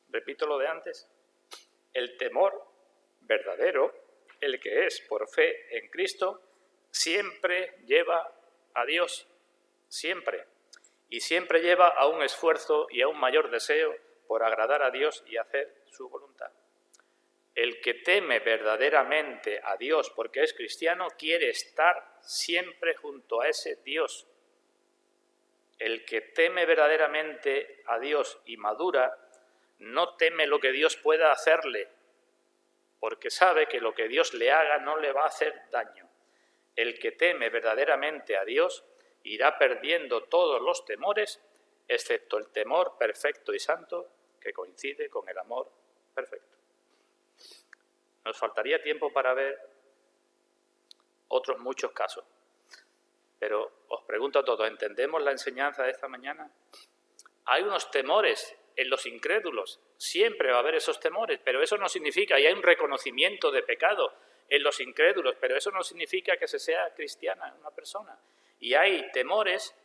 Repito lo de antes, el temor verdadero, el que es por fe en Cristo, siempre lleva a Dios, siempre. Y siempre lleva a un esfuerzo y a un mayor deseo por agradar a Dios y hacer su voluntad. El que teme verdaderamente a Dios porque es cristiano quiere estar siempre junto a ese Dios. El que teme verdaderamente a Dios y madura no teme lo que Dios pueda hacerle, porque sabe que lo que Dios le haga no le va a hacer daño. El que teme verdaderamente a Dios irá perdiendo todos los temores, excepto el temor perfecto y santo que coincide con el amor perfecto. Nos faltaría tiempo para ver otros muchos casos, pero os pregunto a todos, ¿entendemos la enseñanza de esta mañana? Hay unos temores en los incrédulos, siempre va a haber esos temores, pero eso no significa, y hay un reconocimiento de pecado en los incrédulos, pero eso no significa que se sea cristiana una persona. Y hay temores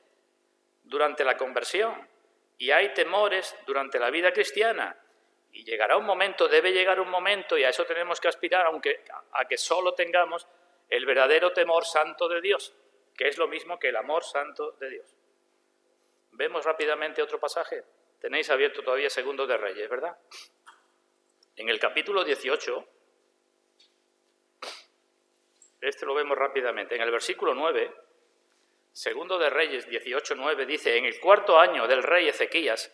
durante la conversión, y hay temores durante la vida cristiana, y llegará un momento, debe llegar un momento, y a eso tenemos que aspirar, aunque a que solo tengamos el verdadero temor santo de Dios, que es lo mismo que el amor santo de Dios. Vemos rápidamente otro pasaje. Tenéis abierto todavía Segundo de Reyes, ¿verdad? En el capítulo 18, este lo vemos rápidamente. En el versículo 9, Segundo de Reyes 18:9 dice, en el 4º año del rey Ezequías,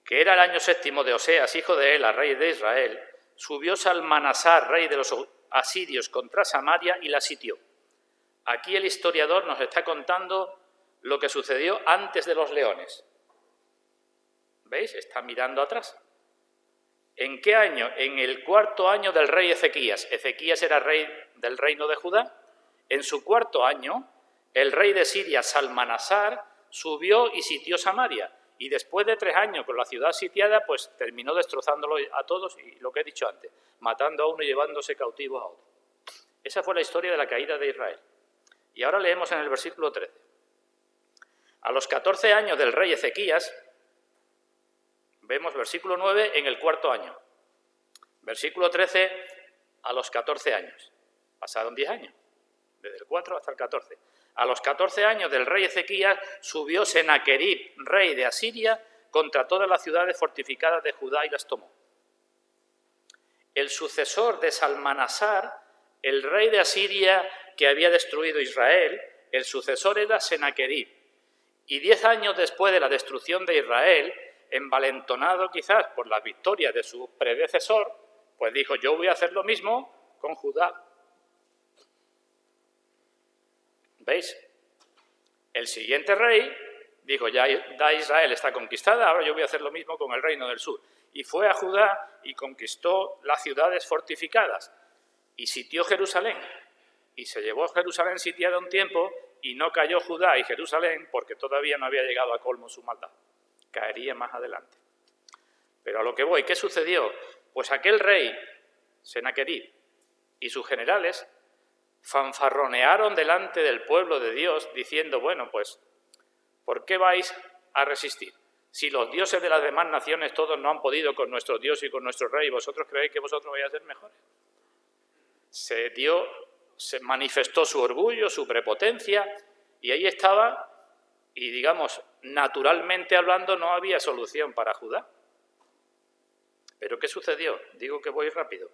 que era el año 7º de Oseas, hijo de Ela, rey de Israel, subió Salmanasar, rey de los asirios, contra Samaria y la sitió. Aquí el historiador nos está contando lo que sucedió antes de los leones. ¿Veis? Está mirando atrás. ¿En qué año? En el 4º año del rey Ezequías. Ezequías era rey del reino de Judá. En su 4º año, el rey de Siria, Salmanasar, subió y sitió Samaria. Y después de 3 años con la ciudad sitiada, pues terminó destrozándolo a todos, y lo que he dicho antes, matando a uno y llevándose cautivos a otro. Esa fue la historia de la caída de Israel. Y ahora leemos en el versículo 13. A los 14 años del rey Ezequías, vemos versículo 9 en el 4º año. Versículo 13 a los 14 años. Pasaron 10 años, desde el 4 hasta el 14. A los 14 años del rey Ezequías subió Senaquerib, rey de Asiria, contra todas las ciudades fortificadas de Judá y las tomó. el sucesor de Salmanasar, el rey de Asiria que había destruido Israel, el sucesor era Senaquerib. Y 10 años después de la destrucción de Israel, envalentonado quizás por las victorias de su predecesor, pues dijo, yo voy a hacer lo mismo con Judá. ¿Veis? El siguiente rey dijo, ya Israel está conquistada, ahora yo voy a hacer lo mismo con el reino del sur. Y fue a Judá y conquistó las ciudades fortificadas y sitió Jerusalén. Y se llevó Jerusalén sitiada un tiempo y no cayó Judá y Jerusalén porque todavía no había llegado a colmo su maldad. Caería más adelante. Pero a lo que voy, ¿qué sucedió? Pues aquel rey, Senaquerib, y sus generales fanfarronearon delante del pueblo de Dios diciendo, bueno, pues, ¿por qué vais a resistir? Si los dioses de las demás naciones todos no han podido con nuestro Dios y con nuestro rey, ¿vosotros creéis que vosotros vais a ser mejores? Se manifestó su orgullo, su prepotencia, y ahí estaba, y digamos, naturalmente hablando, no había solución para Judá. ¿Pero qué sucedió? Digo que voy rápido.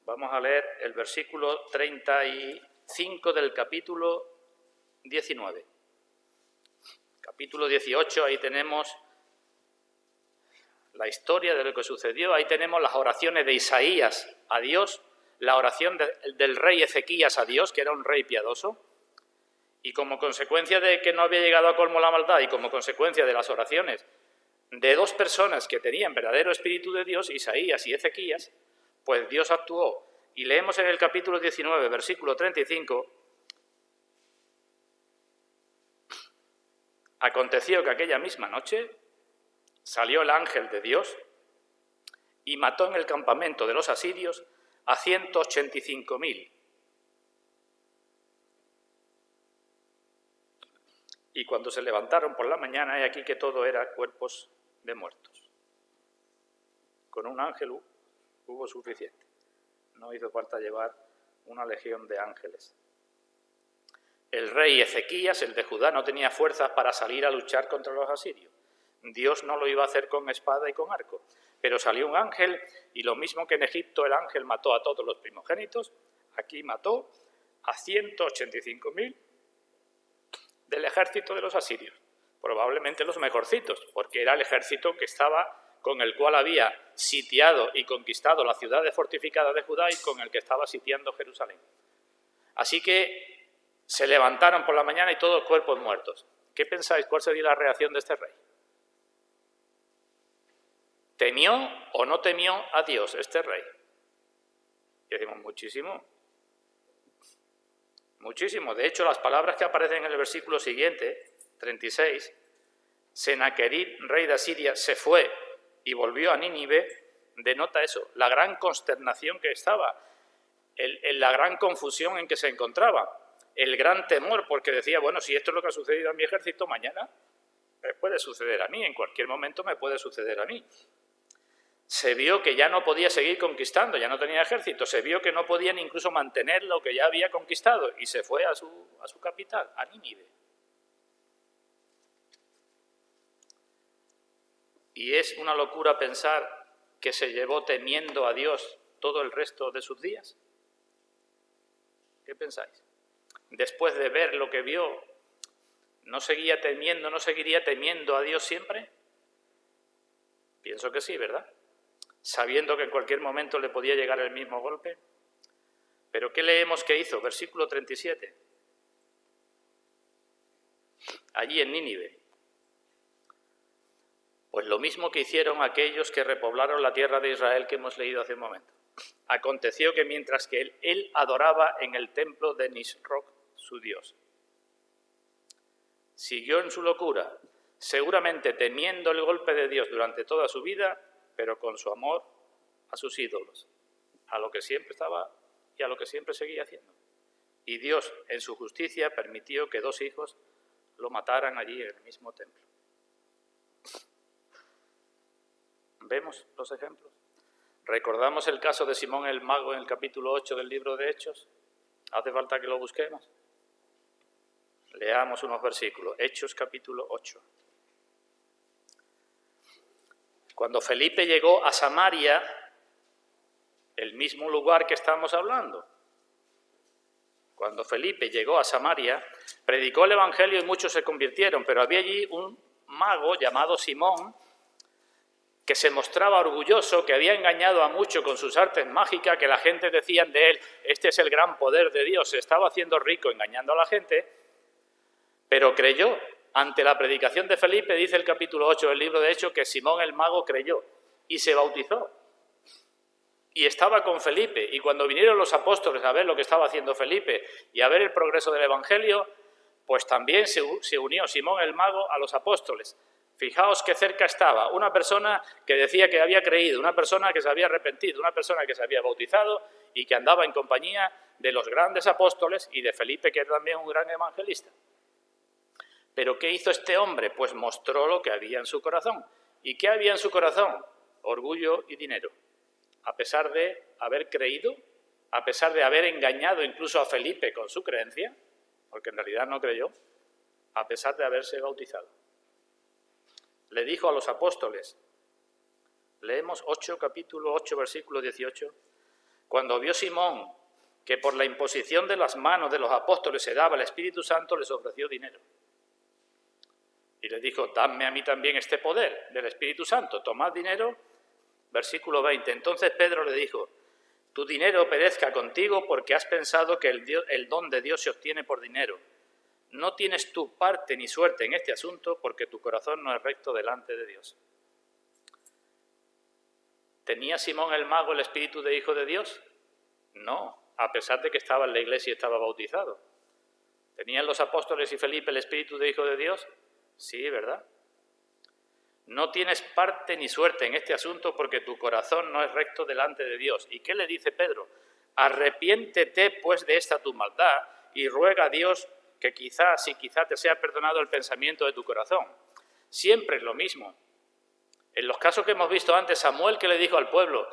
Vamos a leer el versículo 35 del capítulo 19. Capítulo 18, ahí tenemos la historia de lo que sucedió, ahí tenemos las oraciones de Isaías a Dios, la oración del rey Ezequías a Dios, que era un rey piadoso, y como consecuencia de que no había llegado a colmo la maldad y como consecuencia de las oraciones de dos personas que tenían verdadero espíritu de Dios, Isaías y Ezequías, pues Dios actuó. Y leemos en el capítulo 19, versículo 35, aconteció que aquella misma noche salió el ángel de Dios y mató en el campamento de los asirios a 185.000. Y cuando se levantaron por la mañana, he aquí que todo era cuerpos de muertos. Con un ángel hubo suficiente. No hizo falta llevar una legión de ángeles. El rey Ezequías, el de Judá, no tenía fuerzas para salir a luchar contra los asirios. Dios no lo iba a hacer con espada y con arco. Pero salió un ángel y lo mismo que en Egipto el ángel mató a todos los primogénitos, aquí mató a 185.000 del ejército de los asirios. Probablemente los mejorcitos, porque era el ejército que estaba con el cual había sitiado y conquistado las ciudades fortificadas de Judá y con el que estaba sitiando Jerusalén. Así que se levantaron por la mañana y todos cuerpos muertos. ¿Qué pensáis? ¿Cuál sería la reacción de este rey? ¿Temió o no temió a Dios este rey? Y decimos, muchísimo. Muchísimo. De hecho, las palabras que aparecen en el versículo siguiente, 36, Senaquerib, rey de Asiria, se fue y volvió a Nínive, denota eso, la gran consternación que estaba, la gran confusión en que se encontraba, el gran temor, porque decía, bueno, si esto es lo que ha sucedido a mi ejército, mañana me puede suceder a mí, en cualquier momento me puede suceder a mí. Se vio que ya no podía seguir conquistando, ya no tenía ejército, se vio que no podían incluso mantener lo que ya había conquistado y se fue a su capital, a Nínive. Y es una locura pensar que se llevó temiendo a Dios todo el resto de sus días. ¿Qué pensáis? Después de ver lo que vio, ¿no seguiría temiendo a Dios siempre? Pienso que sí, ¿verdad? Sabiendo que en cualquier momento le podía llegar el mismo golpe. ¿Pero qué leemos que hizo? Versículo 37. Allí en Nínive. Pues lo mismo que hicieron aquellos que repoblaron la tierra de Israel que hemos leído hace un momento. Aconteció que mientras que él adoraba en el templo de Nisroch, su dios, siguió en su locura, seguramente temiendo el golpe de Dios durante toda su vida, pero con su amor a sus ídolos, a lo que siempre estaba y a lo que siempre seguía haciendo. Y Dios, en su justicia, permitió que 2 hijos lo mataran allí en el mismo templo. ¿Vemos los ejemplos? ¿Recordamos el caso de Simón el Mago en el capítulo 8 del libro de Hechos? ¿Hace falta que lo busquemos? Leamos unos versículos. Hechos capítulo 8. Cuando Felipe llegó a Samaria, el mismo lugar que estamos hablando, cuando Felipe llegó a Samaria, predicó el Evangelio y muchos se convirtieron, pero había allí un mago llamado Simón que se mostraba orgulloso, que había engañado a muchos con sus artes mágicas, que la gente decía de él, este es el gran poder de Dios, se estaba haciendo rico engañando a la gente, pero creyó. Ante la predicación de Felipe, dice el capítulo 8 del libro de Hechos, que Simón el mago creyó y se bautizó. Y estaba con Felipe, y cuando vinieron los apóstoles a ver lo que estaba haciendo Felipe y a ver el progreso del Evangelio, pues también se unió Simón el mago a los apóstoles. Fijaos qué cerca estaba, una persona que decía que había creído, una persona que se había arrepentido, una persona que se había bautizado y que andaba en compañía de los grandes apóstoles y de Felipe, que era también un gran evangelista. ¿Pero qué hizo este hombre? Pues mostró lo que había en su corazón. ¿Y qué había en su corazón? Orgullo y dinero. A pesar de haber creído, a pesar de haber engañado incluso a Felipe con su creencia, porque en realidad no creyó, a pesar de haberse bautizado. Le dijo a los apóstoles, leemos capítulo 8, versículo 18, cuando vio Simón que por la imposición de las manos de los apóstoles se daba el Espíritu Santo, les ofreció dinero. Y les dijo, dadme a mí también este poder del Espíritu Santo, tomad dinero. Versículo 20, entonces Pedro le dijo, tu dinero perezca contigo porque has pensado que el don de Dios se obtiene por dinero. No tienes tu parte ni suerte en este asunto porque tu corazón no es recto delante de Dios. ¿Tenía Simón el mago el espíritu de hijo de Dios? No, a pesar de que estaba en la iglesia y estaba bautizado. ¿Tenían los apóstoles y Felipe el espíritu de hijo de Dios? Sí, ¿verdad? No tienes parte ni suerte en este asunto porque tu corazón no es recto delante de Dios. ¿Y qué le dice Pedro? Arrepiéntete pues de esta tu maldad y ruega a Dios que quizá te sea perdonado el pensamiento de tu corazón. Siempre es lo mismo. En los casos que hemos visto antes, Samuel que le dijo al pueblo,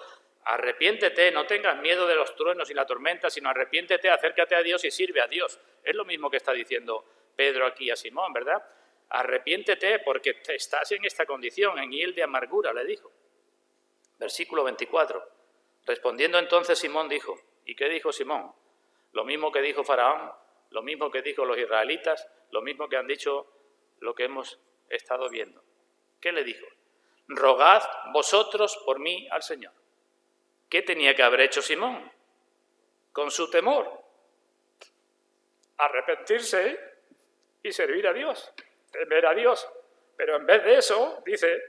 arrepiéntete, no tengas miedo de los truenos y la tormenta, sino arrepiéntete, acércate a Dios y sirve a Dios. Es lo mismo que está diciendo Pedro aquí a Simón, ¿verdad? Arrepiéntete porque estás en esta condición, en hiel de amargura, le dijo. Versículo 24. Respondiendo entonces Simón dijo, ¿y qué dijo Simón? Lo mismo que dijo Faraón, lo mismo que dijo los israelitas, lo mismo que han dicho lo que hemos estado viendo. ¿Qué le dijo? Rogad vosotros por mí al Señor. ¿Qué tenía que haber hecho Simón? Con su temor. Arrepentirse y servir a Dios. Temer a Dios, pero en vez de eso, dice,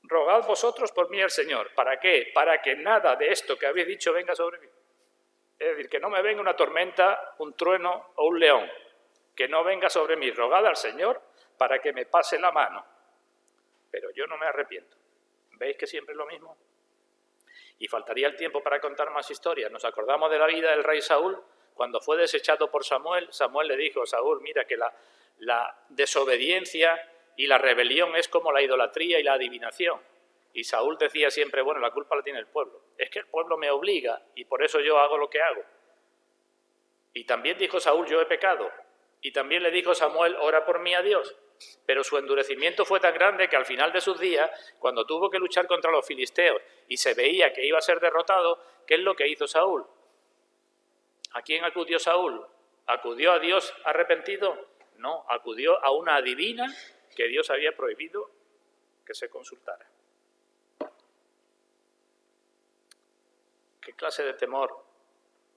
rogad vosotros por mí al Señor. ¿Para qué? Para que nada de esto que habéis dicho venga sobre mí. Es decir, que no me venga una tormenta, un trueno o un león, que no venga sobre mí. Rogad al Señor para que me pase la mano, pero yo no me arrepiento. ¿Veis que siempre es lo mismo? Y faltaría el tiempo para contar más historias. Nos acordamos de la vida del rey Saúl, cuando fue desechado por Samuel. Samuel le dijo a Saúl, mira que la desobediencia y la rebelión es como la idolatría y la adivinación. Y Saúl decía siempre, bueno, la culpa la tiene el pueblo. Es que el pueblo me obliga y por eso yo hago lo que hago. Y también dijo Saúl, yo he pecado. Y también le dijo Samuel, ora por mí a Dios. Pero su endurecimiento fue tan grande que al final de sus días, cuando tuvo que luchar contra los filisteos y se veía que iba a ser derrotado, ¿qué es lo que hizo Saúl? ¿A quién acudió Saúl? ¿Acudió a Dios arrepentido? No, acudió a una adivina que Dios había prohibido que se consultara. ¿Qué clase de temor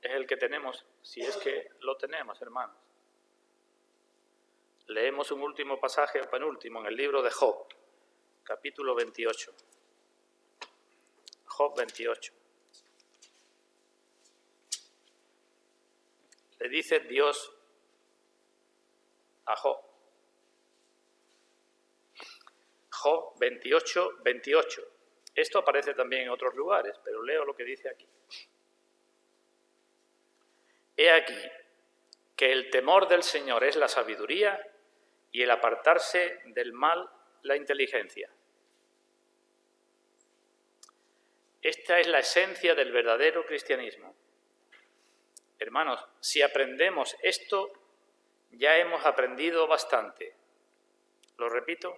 es el que tenemos? Si es que lo tenemos, hermanos. Leemos un último pasaje, penúltimo, en el libro de Job, capítulo 28. Job 28. Le dice Dios a Job. Job 28, 28. Esto aparece también en otros lugares, pero leo lo que dice aquí. He aquí que el temor del Señor es la sabiduría y el apartarse del mal la inteligencia. Esta es la esencia del verdadero cristianismo. Hermanos, si aprendemos esto, ya hemos aprendido bastante. Lo repito,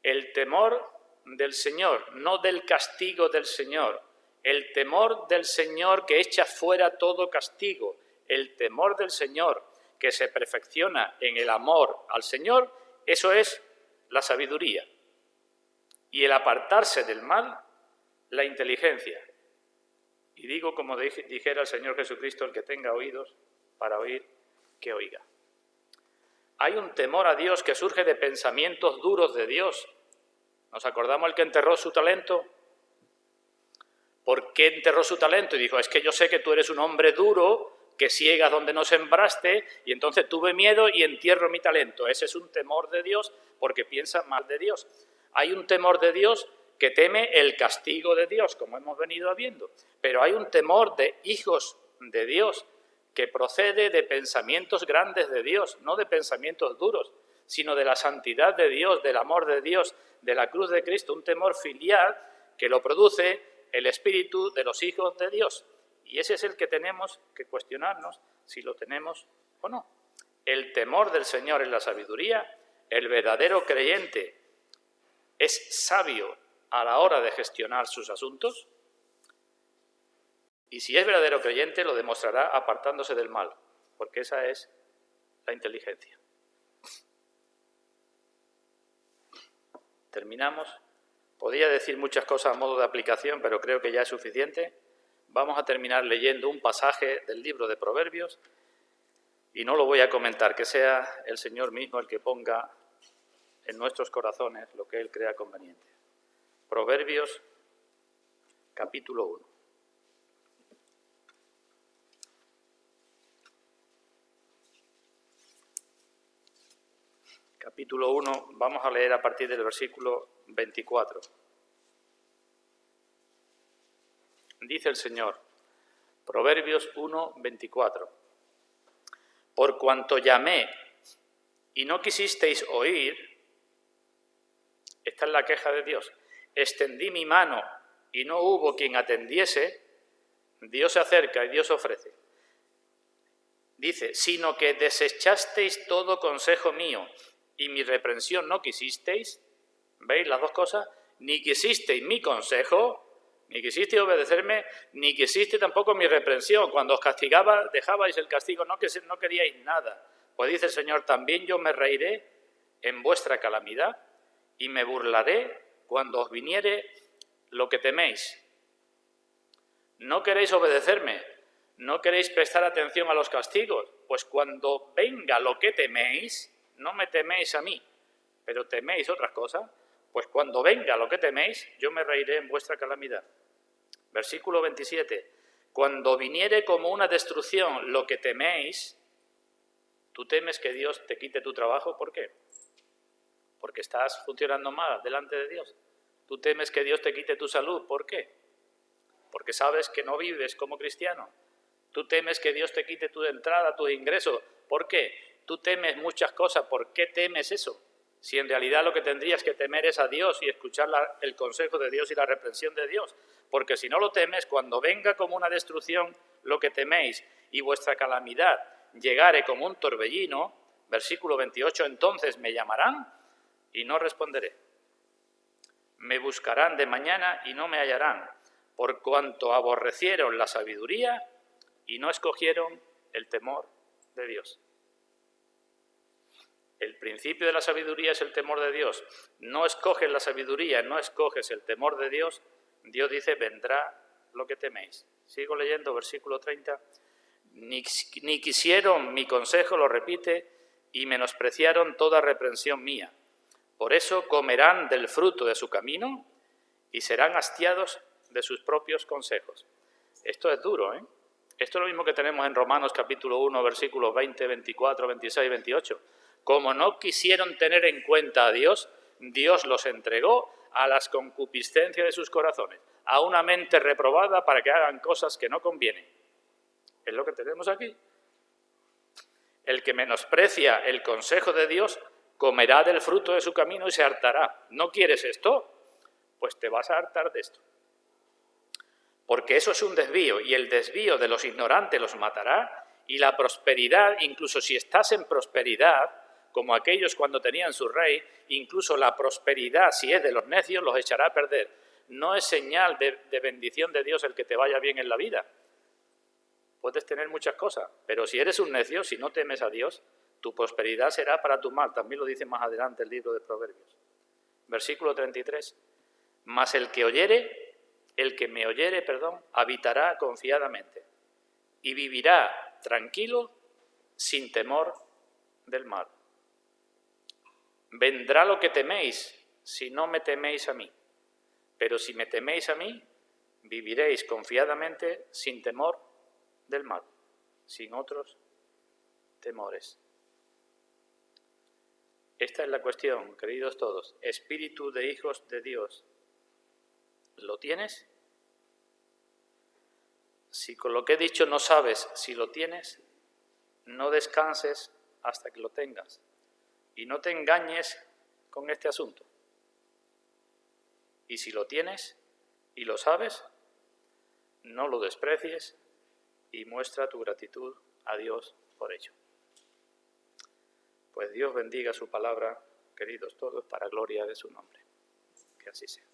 el temor del Señor, no del castigo del Señor. El temor del Señor que echa fuera todo castigo. El temor del Señor que se perfecciona en el amor al Señor, eso es la sabiduría. Y el apartarse del mal, la inteligencia. Y digo como dijera el Señor Jesucristo, el que tenga oídos para oír, que oiga. Hay un temor a Dios que surge de pensamientos duros de Dios. ¿Nos acordamos el que enterró su talento? ¿Por qué enterró su talento? Y dijo, es que yo sé que tú eres un hombre duro, que siegas donde no sembraste, y entonces tuve miedo y entierro mi talento. Ese es un temor de Dios porque piensa mal de Dios. Hay un temor de Dios que teme el castigo de Dios, como hemos venido viendo. Pero hay un temor de hijos de Dios que procede de pensamientos grandes de Dios, no de pensamientos duros, sino de la santidad de Dios, del amor de Dios, de la cruz de Cristo, un temor filial que lo produce el espíritu de los hijos de Dios. Y ese es el que tenemos que cuestionarnos si lo tenemos o no. El temor del Señor es la sabiduría. El verdadero creyente es sabio a la hora de gestionar sus asuntos. Y si es verdadero creyente, lo demostrará apartándose del mal, porque esa es la inteligencia. Terminamos. Podría decir muchas cosas a modo de aplicación, pero creo que ya es suficiente. Vamos a terminar leyendo un pasaje del libro de Proverbios y no lo voy a comentar, que sea el Señor mismo el que ponga en nuestros corazones lo que Él crea conveniente. Proverbios, capítulo 1. Capítulo 1, vamos a leer a partir del versículo 24. Dice el Señor, Proverbios 1, 24. Por cuanto llamé y no quisisteis oír, esta es la queja de Dios, extendí mi mano y no hubo quien atendiese, Dios se acerca y Dios ofrece. Dice, sino que desechasteis todo consejo mío y mi reprensión no quisisteis, ¿veis las dos cosas? Ni quisisteis mi consejo, ni quisisteis obedecerme, ni quisisteis tampoco mi reprensión. Cuando os castigaba, dejabais el castigo, no queríais nada. Pues dice el Señor, también yo me reiré en vuestra calamidad y me burlaré cuando os viniere lo que teméis. No queréis obedecerme, no queréis prestar atención a los castigos, pues cuando venga lo que teméis, no me teméis a mí, pero teméis otras cosas, pues cuando venga lo que teméis, yo me reiré en vuestra calamidad. Versículo 27. Cuando viniere como una destrucción lo que teméis, ¿tú temes que Dios te quite tu trabajo? ¿Por qué? Porque estás funcionando mal delante de Dios. ¿Tú temes que Dios te quite tu salud? ¿Por qué? Porque sabes que no vives como cristiano. ¿Tú temes que Dios te quite tu entrada, tus ingresos? ¿Por qué? Tú temes muchas cosas. ¿Por qué temes eso? Si en realidad lo que tendrías que temer es a Dios y escuchar el consejo de Dios y la reprensión de Dios. Porque si no lo temes, cuando venga como una destrucción lo que teméis y vuestra calamidad llegare como un torbellino, versículo 28, entonces me llamarán y no responderé. Me buscarán de mañana y no me hallarán, por cuanto aborrecieron la sabiduría y no escogieron el temor de Dios. El principio de la sabiduría es el temor de Dios. No escoges la sabiduría, no escoges el temor de Dios, Dios dice, vendrá lo que teméis. Sigo leyendo, versículo 30. Ni quisieron mi consejo, lo repite, y menospreciaron toda reprensión mía. Por eso comerán del fruto de su camino y serán hastiados de sus propios consejos. Esto es duro, ¿eh? Esto es lo mismo que tenemos en Romanos capítulo 1, versículos 20, 24, 26 y 28. Como no quisieron tener en cuenta a Dios, Dios los entregó a las concupiscencias de sus corazones, a una mente reprobada para que hagan cosas que no convienen. Es lo que tenemos aquí. El que menosprecia el consejo de Dios comerá del fruto de su camino y se hartará. ¿No quieres esto? Pues te vas a hartar de esto. Porque eso es un desvío y el desvío de los ignorantes los matará y la prosperidad, incluso si estás en prosperidad, como aquellos cuando tenían su rey, incluso la prosperidad, si es de los necios, los echará a perder. No es señal de bendición de Dios el que te vaya bien en la vida. Puedes tener muchas cosas, pero si eres un necio, si no temes a Dios, tu prosperidad será para tu mal. También lo dice más adelante el libro de Proverbios. Versículo 33. Mas el que me oyere, habitará confiadamente y vivirá tranquilo sin temor del mal. Vendrá lo que teméis si no me teméis a mí, pero si me teméis a mí, viviréis confiadamente sin temor del mal, sin otros temores. Esta es la cuestión, queridos todos. Espíritu de hijos de Dios, ¿lo tienes? Si con lo que he dicho no sabes si lo tienes, no descanses hasta que lo tengas. Y no te engañes con este asunto. Y si lo tienes y lo sabes, no lo desprecies y muestra tu gratitud a Dios por ello. Pues Dios bendiga su palabra, queridos todos, para gloria de su nombre. Que así sea.